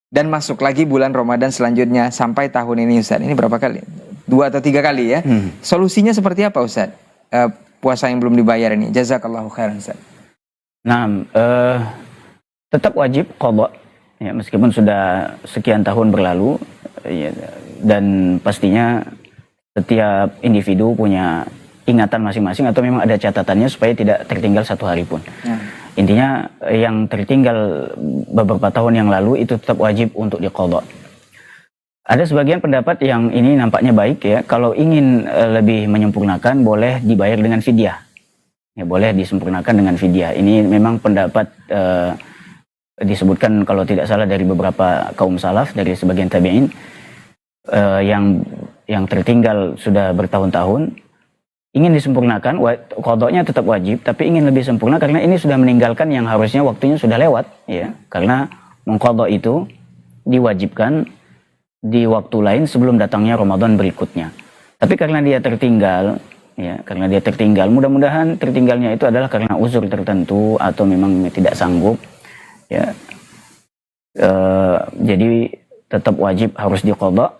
Dan masuk lagi bulan Ramadan selanjutnya sampai tahun ini, Ustaz. Ini berapa kali? 2 atau 3 kali, ya. Solusinya seperti apa, Ustaz? Puasa yang belum dibayar ini. Jazakallahu khairan, Ustaz. Nah, tetap wajib qadha, ya, meskipun sudah sekian tahun berlalu, ya, dan pastinya setiap individu punya ingatan masing-masing atau memang ada catatannya supaya tidak tertinggal 1 hari pun. Intinya yang tertinggal beberapa tahun yang lalu itu tetap wajib untuk diqadha. Ada sebagian pendapat yang ini nampaknya baik, ya, kalau ingin lebih menyempurnakan boleh dibayar dengan fidyah. Ya, boleh disempurnakan dengan fidyah. Ini memang pendapat disebutkan kalau tidak salah dari beberapa kaum salaf, dari sebagian tabi'in, yang tertinggal sudah bertahun-tahun, ingin disempurnakan, qadanya tetap wajib, tapi ingin lebih sempurna karena ini sudah meninggalkan yang harusnya waktunya sudah lewat, ya. Karena mengqadha itu diwajibkan di waktu lain sebelum datangnya Ramadan berikutnya. Tapi karena dia tertinggal, ya, mudah-mudahan tertinggalnya itu adalah karena uzur tertentu atau memang tidak sanggup, ya. Jadi tetap wajib harus diqadha.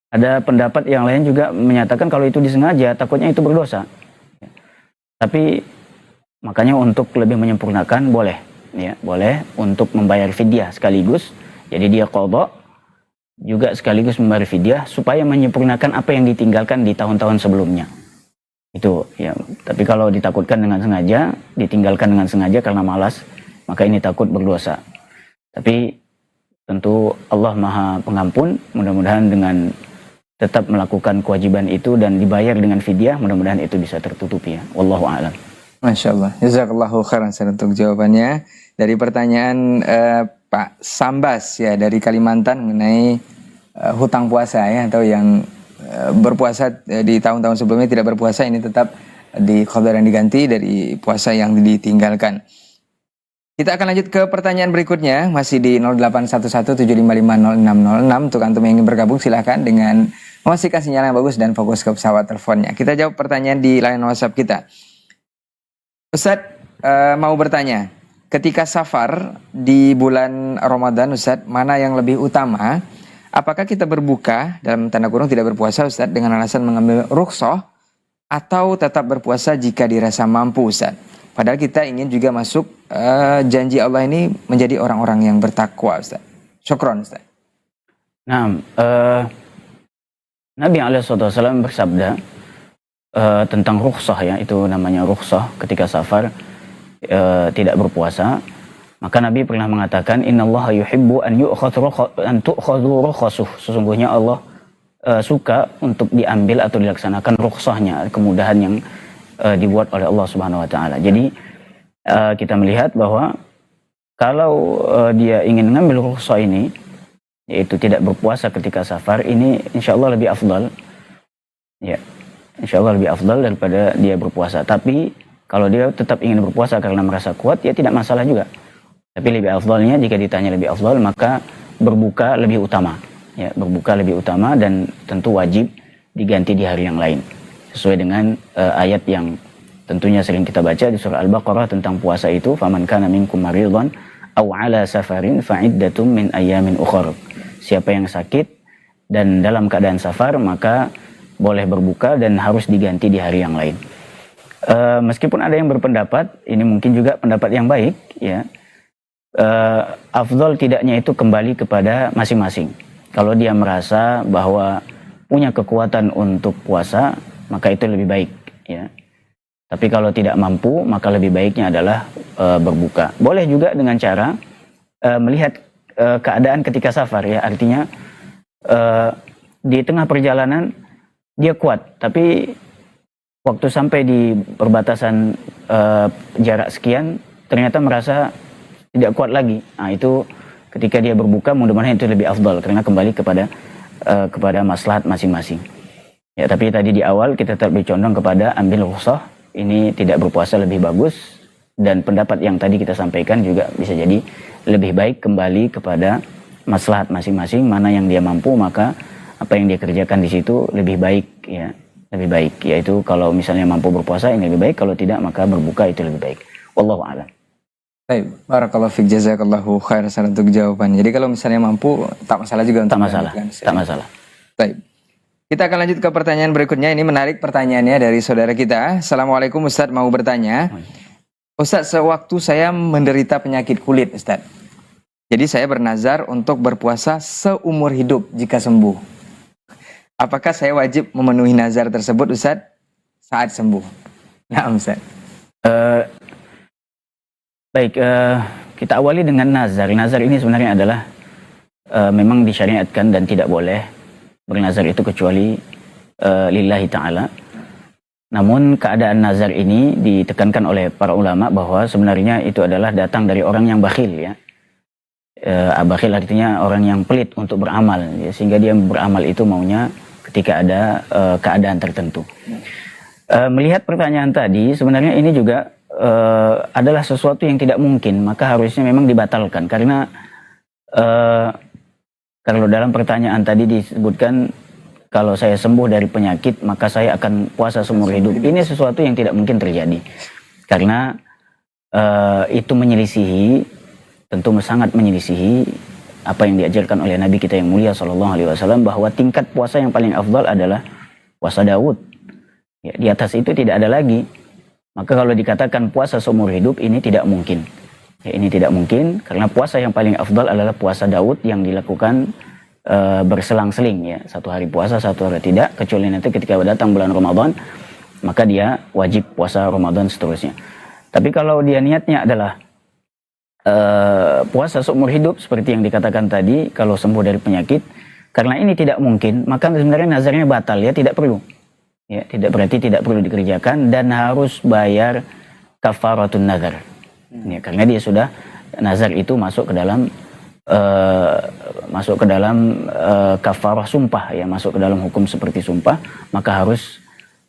Ada pendapat yang lain juga menyatakan kalau itu disengaja takutnya itu berdosa. Tapi makanya untuk lebih menyempurnakan boleh, ya boleh untuk membayar fidyah sekaligus. Jadi dia qadha juga sekaligus membayar fidyah supaya menyempurnakan apa yang ditinggalkan di tahun-tahun sebelumnya. Itu ya. Tapi kalau ditakutkan dengan sengaja, ditinggalkan dengan sengaja karena malas, maka ini takut berdosa. Tapi tentu Allah Maha Pengampun, mudah-mudahan dengan tetap melakukan kewajiban itu dan dibayar dengan fidyah, mudah-mudahan itu bisa tertutupi ya. Wallahu a'lam. Masya Allah. Jazakallahu khairan untuk jawabannya. Dari pertanyaan Pak Sambas ya dari Kalimantan mengenai hutang puasa ya, atau yang berpuasa di tahun-tahun sebelumnya tidak berpuasa, ini tetap diqadha dan diganti dari puasa yang ditinggalkan. Kita akan lanjut ke pertanyaan berikutnya, masih di 0811755606. Untuk antum yang ingin bergabung silahkan dengan memastikan sinyal yang bagus dan fokus ke pesawat teleponnya. Kita jawab pertanyaan di line WhatsApp kita. Ustadz mau bertanya, ketika safar di bulan Ramadan Ustadz, mana yang lebih utama? Apakah kita berbuka, dalam tanda kurung tidak berpuasa Ustadz, dengan alasan mengambil rukhsah, atau tetap berpuasa jika dirasa mampu Ustadz? Padahal kita ingin juga masuk janji Allah ini menjadi orang-orang yang bertakwa Ustaz. Syukron Ustaz. Nah, Nabi SAW bersabda tentang rukhsah ya, itu namanya rukhsah ketika safar tidak berpuasa. Maka Nabi pernah mengatakan, Innallaha yuhibbu an tu'khadhu rukhasuh. Sesungguhnya Allah suka untuk diambil atau dilaksanakan rukhsahnya, kemudahan yang dibuat oleh Allah Subhanahu wa taala. Jadi kita melihat bahwa kalau dia ingin mengambil rukhsah ini, yaitu tidak berpuasa ketika safar, ini insya Allah lebih afdal. Ya, insya Allah lebih afdal daripada dia berpuasa. Tapi kalau dia tetap ingin berpuasa karena merasa kuat, ya tidak masalah juga. Tapi lebih afdalnya, jika ditanya lebih afdal, maka berbuka lebih utama. Ya, berbuka lebih utama dan tentu wajib diganti di hari yang lain. Sesuai dengan ayat yang tentunya sering kita baca di surah Al-Baqarah tentang puasa itu, faman kana minkum maridhan aw ala safarin fa'iddatum min ayamin ukhra. Siapa yang sakit dan dalam keadaan safar, maka boleh berbuka dan harus diganti di hari yang lain. Meskipun ada yang berpendapat, ini mungkin juga pendapat yang baik ya, afdal tidaknya itu kembali kepada masing-masing. Kalau dia merasa bahwa punya kekuatan untuk puasa, maka itu lebih baik ya. Tapi kalau tidak mampu, maka lebih baiknya adalah berbuka. Boleh juga dengan cara melihat keadaan ketika safar ya. Artinya di tengah perjalanan dia kuat, tapi waktu sampai di perbatasan jarak sekian ternyata merasa tidak kuat lagi. Nah, itu ketika dia berbuka, mudah-mudahan itu lebih afdal karena kembali kepada maslahat masing-masing. Ya, tapi tadi di awal kita tetap condong kepada ambil rukhsah, ini tidak berpuasa lebih bagus, dan pendapat yang tadi kita sampaikan juga bisa jadi lebih baik kembali kepada maslahat masing-masing, mana yang dia mampu maka apa yang dia kerjakan di situ lebih baik ya, lebih baik, yaitu kalau misalnya mampu berpuasa ini lebih baik, kalau tidak maka berbuka itu lebih baik. Wallahu a'lam. Baik, barakallahu fiik, jazakallahu khairan untuk jawabannya. Jadi kalau misalnya mampu tak masalah juga untuk tak masalah. Baik. Kita akan lanjut ke pertanyaan berikutnya. Ini menarik pertanyaannya dari saudara kita. Assalamualaikum Ustadz, mau bertanya. Ustadz, sewaktu saya menderita penyakit kulit Ustadz, jadi saya bernazar untuk berpuasa seumur hidup jika sembuh. Apakah saya wajib memenuhi nazar tersebut Ustadz saat sembuh? Nah Ustadz. Baik, kita awali dengan nazar. Nazar ini sebenarnya adalah memang disyariatkan dan tidak boleh bernazar itu kecuali lillahi ta'ala. Namun keadaan nazar ini ditekankan oleh para ulama bahwa sebenarnya itu adalah datang dari orang yang bakhil ya. Bakhil artinya orang yang pelit untuk beramal ya, sehingga dia beramal itu maunya ketika ada keadaan tertentu. Melihat pertanyaan tadi, sebenarnya ini juga adalah sesuatu yang tidak mungkin, maka harusnya memang dibatalkan karena kalau dalam pertanyaan tadi disebutkan kalau saya sembuh dari penyakit maka saya akan puasa seumur hidup. Ini sesuatu yang tidak mungkin terjadi karena itu menyelisihi, tentu sangat menyelisihi apa yang diajarkan oleh Nabi kita yang mulia sallallahu alaihi wasallam, bahwa tingkat puasa yang paling afdal adalah puasa Daud. Ya, di atas itu tidak ada lagi. Maka kalau dikatakan puasa seumur hidup, ini tidak mungkin. Ya, ini tidak mungkin karena puasa yang paling afdal adalah puasa Daud yang dilakukan berselang-seling, ya, satu hari puasa, satu hari tidak, kecuali nanti ketika datang bulan Ramadan maka dia wajib puasa Ramadan seterusnya. Tapi kalau dia niatnya adalah puasa seumur hidup seperti yang dikatakan tadi, kalau sembuh dari penyakit, karena ini tidak mungkin, maka sebenarnya nazarnya batal, ya, tidak perlu, ya, berarti tidak perlu dikerjakan dan harus bayar kafaratun nazar, ya, karena dia sudah nazar itu masuk ke dalam kafarah sumpah, ya, masuk ke dalam hukum seperti sumpah, maka harus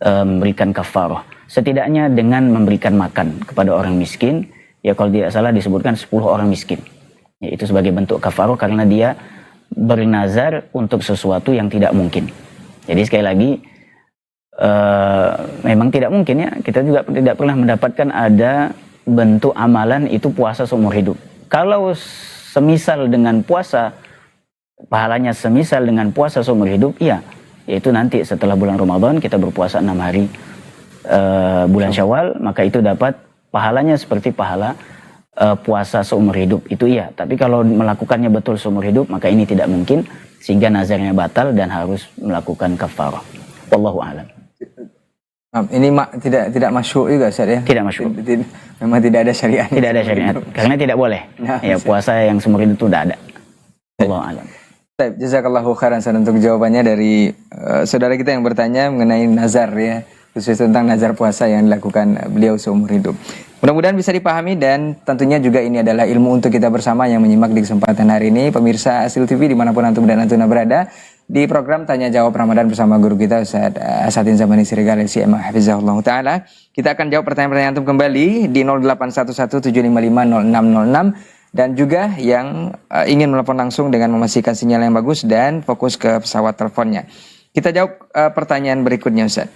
memberikan kafarah, setidaknya dengan memberikan makan kepada orang miskin, ya, kalau tidak salah disebutkan 10 orang miskin, ya, itu sebagai bentuk kafarah karena dia bernazar untuk sesuatu yang tidak mungkin. Jadi sekali lagi memang tidak mungkin, ya, kita juga tidak pernah mendapatkan ada bentuk amalan itu puasa seumur hidup. Kalau semisal dengan puasa, pahalanya semisal dengan puasa seumur hidup, iya, yaitu nanti setelah bulan Ramadan kita berpuasa 6 hari bulan Syawal, maka itu dapat pahalanya seperti pahala puasa seumur hidup, itu iya. Tapi kalau melakukannya betul seumur hidup, maka ini tidak mungkin, sehingga nazarnya batal dan harus melakukan kafarah. Wallahu a'lam. Ini tidak masyhur juga, Ustaz, ya? Tidak masyhur. Memang tidak ada syariat. Tidak ada syariat. Karena tidak boleh. Ya, puasa yang seumur hidup itu tidak ada. Wallahu a'lam. Baik, jazakallahu khairan Ustaz untuk jawabannya dari saudara kita yang bertanya mengenai nazar, ya, khusus tentang nazar puasa yang dilakukan beliau seumur hidup. Mudah-mudahan bisa dipahami dan tentunya juga ini adalah ilmu untuk kita bersama yang menyimak di kesempatan hari ini. Pemirsa Asil TV dimanapun antum dan antuna berada, di program Tanya Jawab Ramadan bersama guru kita Ustaz Asadin Zamani Siregar LCM Hafizahullah Ta'ala. Kita akan jawab pertanyaan-pertanyaan antum kembali di 0811755606 dan juga yang ingin menelpon langsung dengan memastikan sinyal yang bagus dan fokus ke pesawat teleponnya. Kita jawab pertanyaan berikutnya, Ustaz.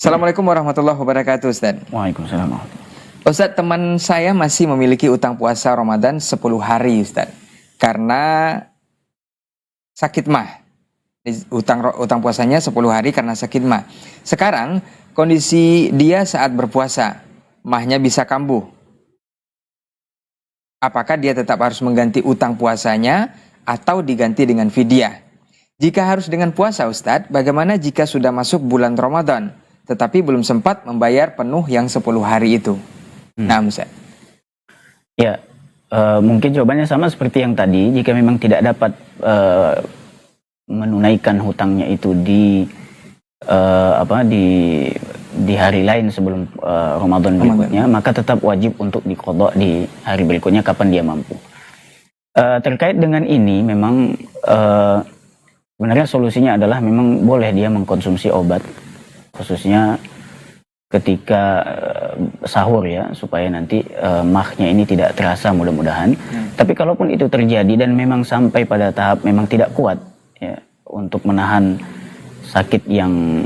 Assalamualaikum warahmatullahi wabarakatuh, Ustaz. Waalaikumsalam. Ustaz, teman saya masih memiliki utang puasa Ramadan 10 hari, Ustaz. Karena sakit mah. Utang puasanya 10 hari karena sakit mah. Sekarang kondisi dia saat berpuasa, mahnya bisa kambuh. Apakah dia tetap harus mengganti utang puasanya atau diganti dengan fidyah? Jika harus dengan puasa, Ustadz, bagaimana jika sudah masuk bulan Ramadan tetapi belum sempat membayar penuh yang 10 hari itu? Nah, Ustadz. Ya, mungkin jawabannya sama seperti yang tadi. Jika memang tidak dapat menunaikan hutangnya itu di hari lain sebelum Ramadan berikutnya, maka tetap wajib untuk diqadha di hari berikutnya kapan dia mampu. Terkait dengan ini, memang sebenarnya solusinya adalah memang boleh dia mengkonsumsi obat, khususnya ketika sahur, ya, supaya nanti mahnya ini tidak terasa mudah-mudahan. Tapi kalaupun itu terjadi dan memang sampai pada tahap memang tidak kuat, ya, untuk menahan sakit yang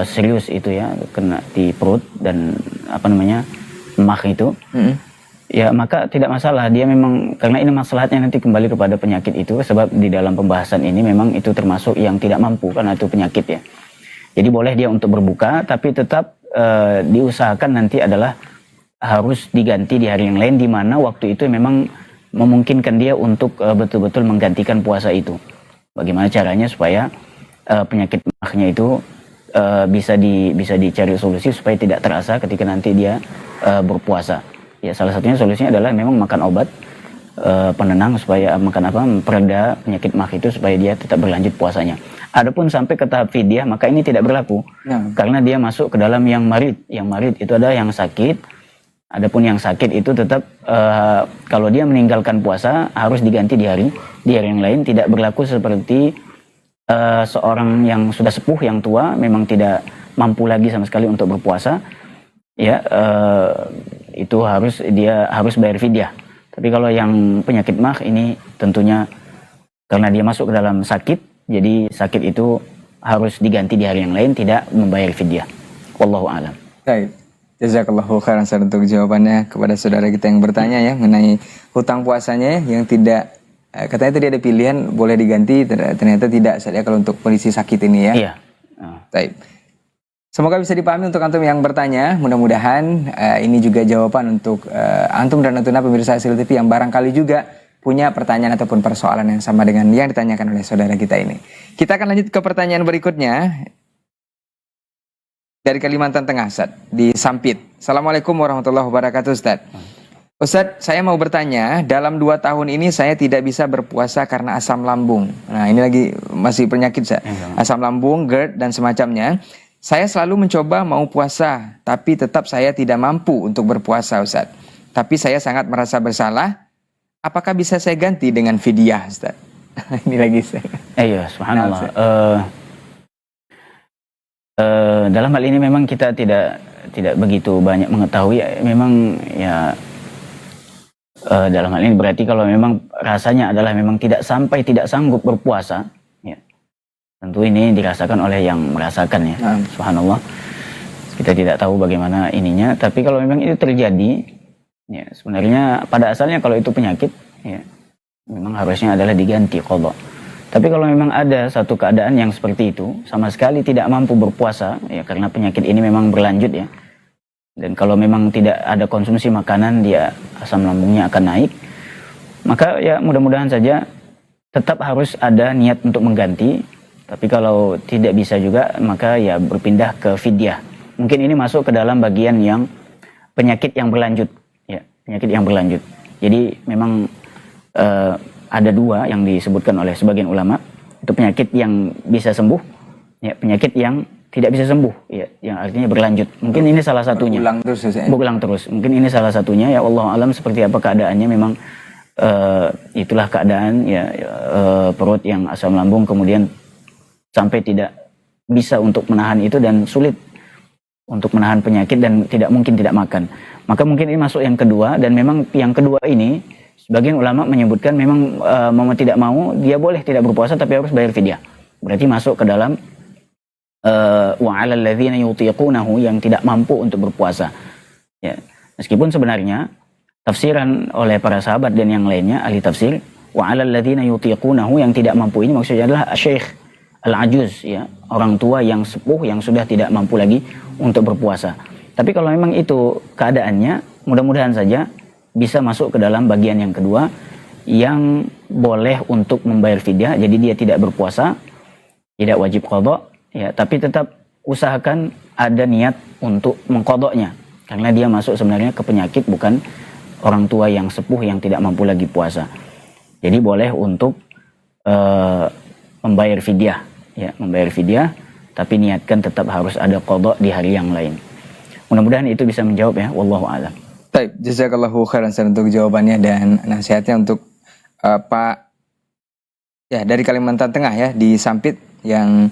serius itu, ya, kena di perut dan mah itu, ya, maka tidak masalah. Dia memang, karena ini masalahnya nanti kembali kepada penyakit itu, sebab di dalam pembahasan ini memang itu termasuk yang tidak mampu karena itu penyakit, ya. Jadi boleh dia untuk berbuka, tapi tetap diusahakan nanti adalah harus diganti di hari yang lain, di mana waktu itu memang memungkinkan dia untuk betul-betul menggantikan puasa itu. Bagaimana caranya supaya penyakit mahnya itu bisa dicari solusi supaya tidak terasa ketika nanti dia berpuasa. Ya, salah satunya solusinya adalah memang makan obat penenang supaya pereda penyakit mah itu supaya dia tetap berlanjut puasanya. Adapun sampai ke tahap fidyah, maka ini tidak berlaku, karena dia masuk ke dalam yang marid. Yang marid itu adalah yang sakit. Adapun yang sakit itu tetap kalau dia meninggalkan puasa harus diganti di hari yang lain. Tidak berlaku seperti seorang yang sudah sepuh, yang tua, memang tidak mampu lagi sama sekali untuk berpuasa, ya, itu dia harus bayar fidyah. Tapi kalau yang penyakit mah ini tentunya karena dia masuk ke dalam sakit, jadi sakit itu harus diganti di hari yang lain, tidak membayar fidyah. Wallahu a'lam. Baik. Jazakallahu khairan untuk jawabannya kepada saudara kita yang bertanya, ya, mengenai hutang puasanya yang tidak katanya tadi ada pilihan boleh diganti, ternyata tidak Ustaz ya kalau untuk kondisi sakit ini ya. Iya. Baik. Semoga bisa dipahami untuk antum yang bertanya. Mudah-mudahan ini juga jawaban untuk antum dan antuna pemirsa Hasil TV yang barangkali juga punya pertanyaan ataupun persoalan yang sama dengan yang ditanyakan oleh saudara kita ini. Kita akan lanjut ke pertanyaan berikutnya. Dari Kalimantan Tengah, Ustaz, di Sampit. Assalamualaikum warahmatullahi wabarakatuh, Ustaz. Ustaz, saya mau bertanya, dalam 2 tahun ini saya tidak bisa berpuasa karena asam lambung. Nah, ini lagi masih penyakit, Ustaz. Asam lambung, GERD, dan semacamnya. Saya selalu mencoba mau puasa, tapi tetap saya tidak mampu untuk berpuasa, Ustaz. Tapi saya sangat merasa bersalah. Apakah bisa saya ganti dengan fidyah, Ustaz? Ini lagi, Ustaz. Iya, subhanallah. Dalam hal ini memang kita tidak begitu banyak mengetahui. Memang ya dalam hal ini berarti kalau memang rasanya adalah memang tidak sanggup berpuasa, ya, tentu ini dirasakan oleh yang merasakan ya. Subhanallah. Kita tidak tahu bagaimana ininya, tapi kalau memang itu terjadi, ya sebenarnya pada asalnya kalau itu penyakit, ya memang harusnya adalah diganti qadha. Tapi kalau memang ada satu keadaan yang seperti itu, sama sekali tidak mampu berpuasa, ya karena penyakit ini memang berlanjut ya. Dan kalau memang tidak ada konsumsi makanan, dia asam lambungnya akan naik. Maka ya mudah-mudahan saja tetap harus ada niat untuk mengganti. Tapi kalau tidak bisa juga, maka ya berpindah ke fidyah. Mungkin ini masuk ke dalam bagian yang penyakit yang berlanjut, ya penyakit yang berlanjut. Jadi memang ada 2 yang disebutkan oleh sebagian ulama. Itu penyakit yang bisa sembuh, ya penyakit yang tidak bisa sembuh, ya, yang artinya berlanjut. Mungkin ini salah satunya. Berulang terus. Mungkin ini salah satunya. Ya Allah alam seperti apa keadaannya. Memang itulah keadaan ya, perut yang asam lambung kemudian sampai tidak bisa untuk menahan itu dan sulit untuk menahan penyakit dan tidak mungkin tidak makan. Maka mungkin ini masuk yang kedua, dan memang yang kedua ini sebagian ulama menyebutkan memang mau tidak mau dia boleh tidak berpuasa tapi harus bayar fidyah. Berarti masuk ke dalam wa 'alal ladzina yutiqunahu, yang tidak mampu untuk berpuasa. Ya, meskipun sebenarnya tafsiran oleh para sahabat dan yang lainnya ahli tafsir, wa 'alal ladzina yutiqunahu, yang tidak mampu ini maksudnya adalah syekh al-ajuz, ya, orang tua yang sepuh yang sudah tidak mampu lagi untuk berpuasa. Tapi kalau memang itu keadaannya, mudah-mudahan saja bisa masuk ke dalam bagian yang kedua yang boleh untuk membayar fidyah. Jadi dia tidak berpuasa, tidak wajib qadha, ya, tapi tetap usahakan ada niat untuk mengqadhanya, karena dia masuk sebenarnya ke penyakit, bukan orang tua yang sepuh yang tidak mampu lagi puasa. Jadi boleh untuk membayar fidyah, ya, membayar fidyah, tapi niatkan tetap harus ada qadha di hari yang lain. Mudah-mudahan itu bisa menjawab ya, wallahu a'lam. Baik, jazakallahu khairan untuk jawabannya dan nasihatnya untuk Pak ya dari Kalimantan Tengah ya, di Sampit, yang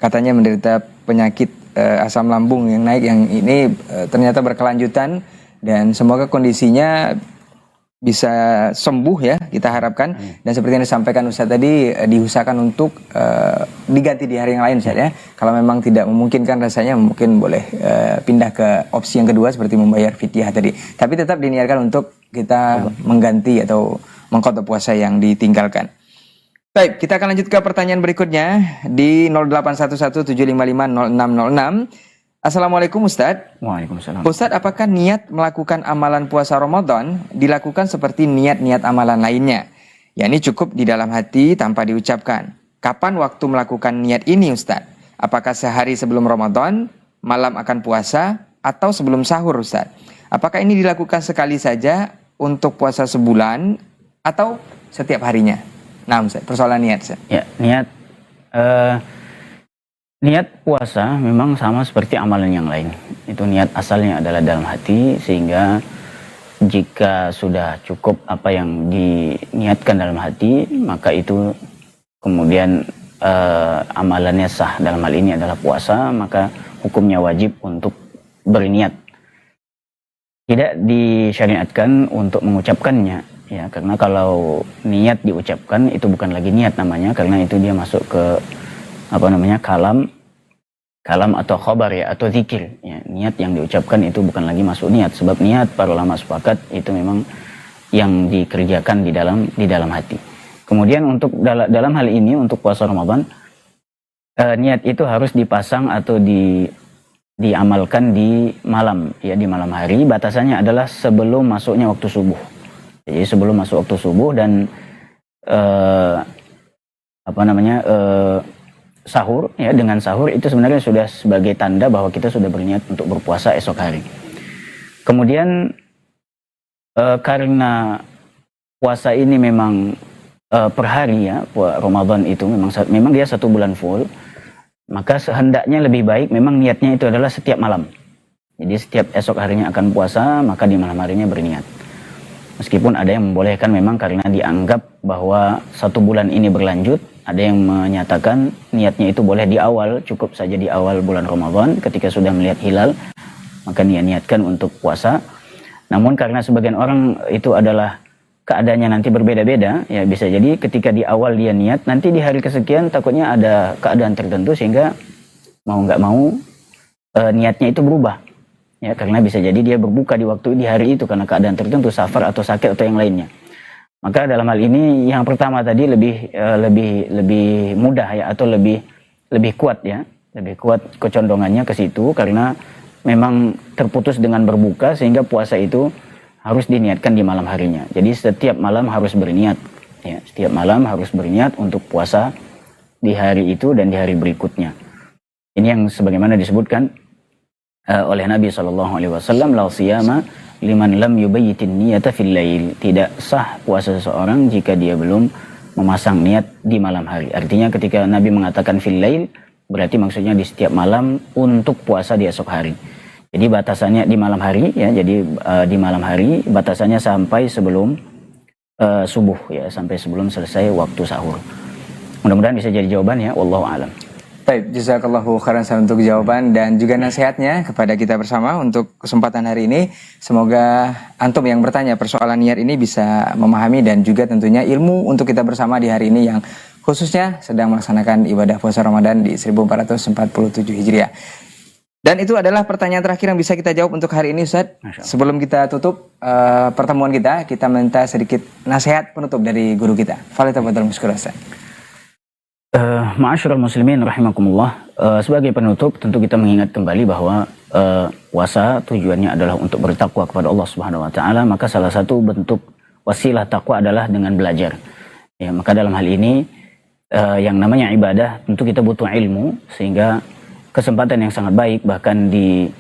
katanya menderita penyakit asam lambung yang naik, yang ini ternyata berkelanjutan, dan semoga kondisinya bisa sembuh ya, kita harapkan. Dan seperti yang disampaikan Ustaz tadi, diusahakan untuk diganti di hari yang lain Ustaz ya. Kalau memang tidak memungkinkan rasanya, mungkin boleh pindah ke opsi yang kedua seperti membayar fidyah tadi. Tapi tetap diniatkan untuk kita mengganti atau mengqadha puasa yang ditinggalkan. Baik, kita akan lanjut ke pertanyaan berikutnya di 081175500606. Assalamualaikum Ustadz. Waalaikumsalam. Ustadz, apakah niat melakukan amalan puasa Ramadan dilakukan seperti niat-niat amalan lainnya? Ya, ini cukup di dalam hati tanpa diucapkan. Kapan waktu melakukan niat ini Ustadz? Apakah sehari sebelum Ramadan, malam akan puasa, atau sebelum sahur Ustadz? Apakah ini dilakukan sekali saja untuk puasa sebulan atau setiap harinya? Nah Ustadz, persoalan niat Ustadz. Ya, niat puasa memang sama seperti amalan yang lain. Itu niat asalnya adalah dalam hati, sehingga jika sudah cukup apa yang diniatkan dalam hati, maka itu kemudian amalannya sah. Dalam hal ini adalah puasa, maka hukumnya wajib untuk berniat. Tidak disyariatkan untuk mengucapkannya, ya, karena kalau niat diucapkan itu bukan lagi niat namanya, karena itu dia masuk ke kalam atau khobar ya, atau zikir ya. Niat yang diucapkan itu bukan lagi masuk niat, sebab niat para ulama sepakat itu memang yang dikerjakan di dalam hati. Kemudian untuk dalam hal ini untuk puasa Ramadan, niat itu harus dipasang atau diamalkan di malam, ya di malam hari. Batasannya adalah sebelum masuknya waktu subuh. Jadi sebelum masuk waktu subuh dan sahur, ya dengan sahur itu sebenarnya sudah sebagai tanda bahwa kita sudah berniat untuk berpuasa esok hari. Kemudian karena puasa ini memang per hari, ya Ramadan itu memang dia 1 bulan full, maka sehendaknya lebih baik memang niatnya itu adalah setiap malam. Jadi setiap esok harinya akan puasa, maka di malam harinya berniat. Meskipun ada yang membolehkan memang karena dianggap bahwa 1 bulan ini berlanjut, ada yang menyatakan niatnya itu boleh di awal, cukup saja di awal bulan Ramadan ketika sudah melihat hilal, maka niatkan untuk puasa. Namun karena sebagian orang itu adalah keadaannya nanti berbeda-beda, ya bisa jadi ketika di awal dia niat, nanti di hari kesekian takutnya ada keadaan tertentu sehingga mau nggak mau niatnya itu berubah. Ya, karena bisa jadi dia berbuka di hari itu karena keadaan tertentu, safar atau sakit atau yang lainnya. Maka dalam hal ini yang pertama tadi lebih mudah, ya, atau lebih kuat, ya, lebih kuat kecondongannya ke situ karena memang terputus dengan berbuka sehingga puasa itu harus diniatkan di malam harinya. Jadi setiap malam harus berniat, ya, setiap malam harus berniat untuk puasa di hari itu dan di hari berikutnya. Ini yang sebagaimana disebutkan oleh Nabi SAW, la siyama liman lam yubayyitin niyata fil lail. Tidak sah puasa seseorang jika dia belum memasang niat di malam hari. Artinya ketika Nabi mengatakan fil lail, berarti maksudnya di setiap malam untuk puasa di esok hari. Jadi batasannya di malam hari, ya. Jadi di malam hari batasannya sampai sebelum subuh, ya, sampai sebelum selesai waktu sahur. Mudah-mudahan bisa jadi jawaban, ya. Wallahu a'lam. Baik, jazakallahu khairan untuk jawaban dan juga nasihatnya kepada kita bersama untuk kesempatan hari ini. Semoga antum yang bertanya persoalan niat ini bisa memahami dan juga tentunya ilmu untuk kita bersama di hari ini yang khususnya sedang melaksanakan ibadah puasa Ramadan di 1447 Hijriah. Dan itu adalah pertanyaan terakhir yang bisa kita jawab untuk hari ini, Ustaz. Sebelum kita tutup pertemuan kita minta sedikit nasihat penutup dari guru kita. Fadhil Muskur, Ustaz. Ma'asyiral muslimin rahimakumullah, sebagai penutup tentu kita mengingat kembali bahwa puasa tujuannya adalah untuk bertakwa kepada Allah Subhanahu wa taala, maka salah satu bentuk wasilah takwa adalah dengan belajar. Ya, maka dalam hal ini yang namanya ibadah tentu kita butuh ilmu, sehingga kesempatan yang sangat baik bahkan di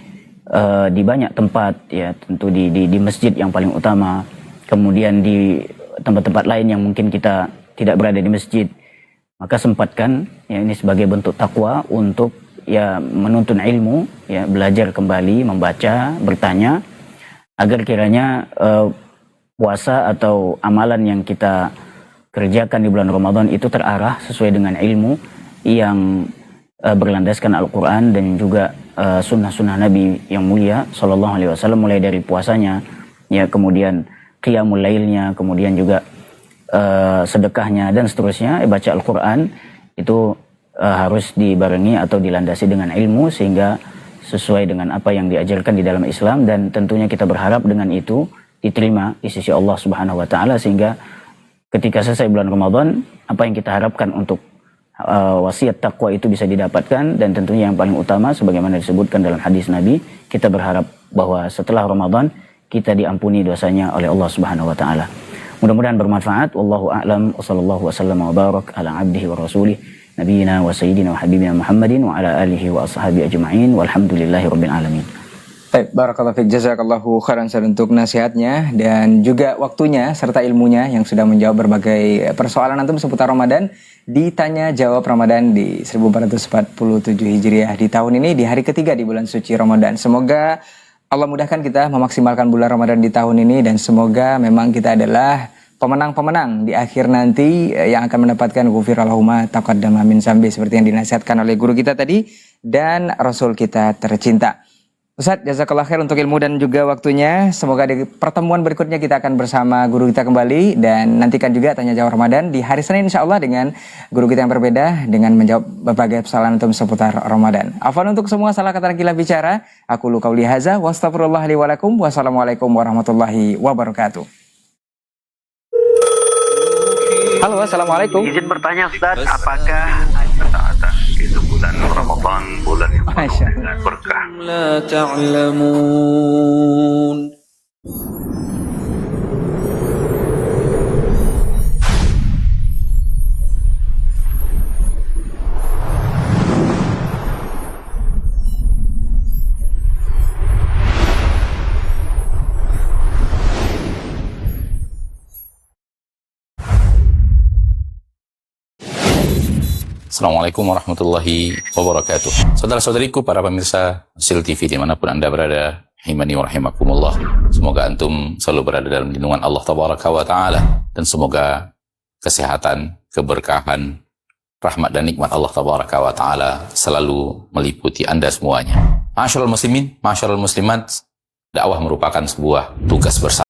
banyak tempat, ya, tentu di masjid yang paling utama, kemudian di tempat-tempat lain yang mungkin kita tidak berada di masjid, maka sempatkan, ya, ini sebagai bentuk takwa untuk, ya, menuntun ilmu, ya, belajar kembali, membaca, bertanya, agar kiranya puasa atau amalan yang kita kerjakan di bulan Ramadan itu terarah sesuai dengan ilmu yang berlandaskan Al-Quran dan juga sunnah-sunnah Nabi yang mulia Sallallahu Alaihi Wasallam, mulai dari puasanya, ya, kemudian qiyamul lailnya, kemudian juga sedekahnya dan seterusnya. Baca Al-Quran itu harus dibarengi atau dilandasi dengan ilmu sehingga sesuai dengan apa yang diajarkan di dalam Islam, dan tentunya kita berharap dengan itu diterima di sisi Allah Subhanahu wa taala, sehingga ketika selesai bulan Ramadan apa yang kita harapkan untuk wasiat takwa itu bisa didapatkan. Dan tentunya yang paling utama sebagaimana disebutkan dalam hadis Nabi, kita berharap bahwa setelah Ramadan kita diampuni dosanya oleh Allah Subhanahu wa taala. Mudah-mudahan bermanfaat. Wallahu a'lam wa sallallahu wasallam wa barak ala abdihi wa rasulih nabiyina wa sayyidina wa habibina Muhammadin wa ala alihi wa ashabi ajma'in walhamdulillahi rabbil alamin. Baik, barakallahu fiik, jazakallahu khairan untuk nasihatnya dan juga waktunya serta ilmunya yang sudah menjawab berbagai persoalan antum seputar Ramadan. Ditanya jawab Ramadan di 1447 Hijriah di tahun ini, di hari ketiga di bulan suci Ramadan. Semoga Allah mudahkan kita memaksimalkan bulan Ramadan di tahun ini, dan semoga memang kita adalah pemenang-pemenang di akhir nanti yang akan mendapatkan ghufira lahum ma taqaddama min dzambi, seperti yang dinasihatkan oleh guru kita tadi dan Rasul kita tercinta. Ustaz, jazakallah khair untuk ilmu dan juga waktunya. Semoga di pertemuan berikutnya kita akan bersama guru kita kembali, dan nantikan juga tanya jawab Ramadan di hari Senin insyaallah dengan guru kita yang berbeda dengan menjawab berbagai persoalan antum seputar Ramadan. Afwan untuk semua salah kata gila bicara. Aku lu qauli hadza wa astaghfirullah li wa lakum. Wassalamualaikum warahmatullahi wabarakatuh. Halo, assalamualaikum. Izin bertanya Ustaz, apakah itu bulan Ramadan, bulan yang penuh Masya Allah. dengan berkah? لا تعلمون. Assalamualaikum warahmatullahi wabarakatuh. Saudara-saudariku, para pemirsa SIL TV dimanapun Anda berada, rahimani wa rahimakumullah. Semoga antum selalu berada dalam lindungan Allah Tabaraka wa Ta'ala, dan semoga kesehatan, keberkahan, rahmat dan nikmat Allah Tabaraka wa Ta'ala selalu meliputi Anda semuanya. Ma'asyiral muslimin, ma'asyiral muslimat, dakwah merupakan sebuah tugas bersama.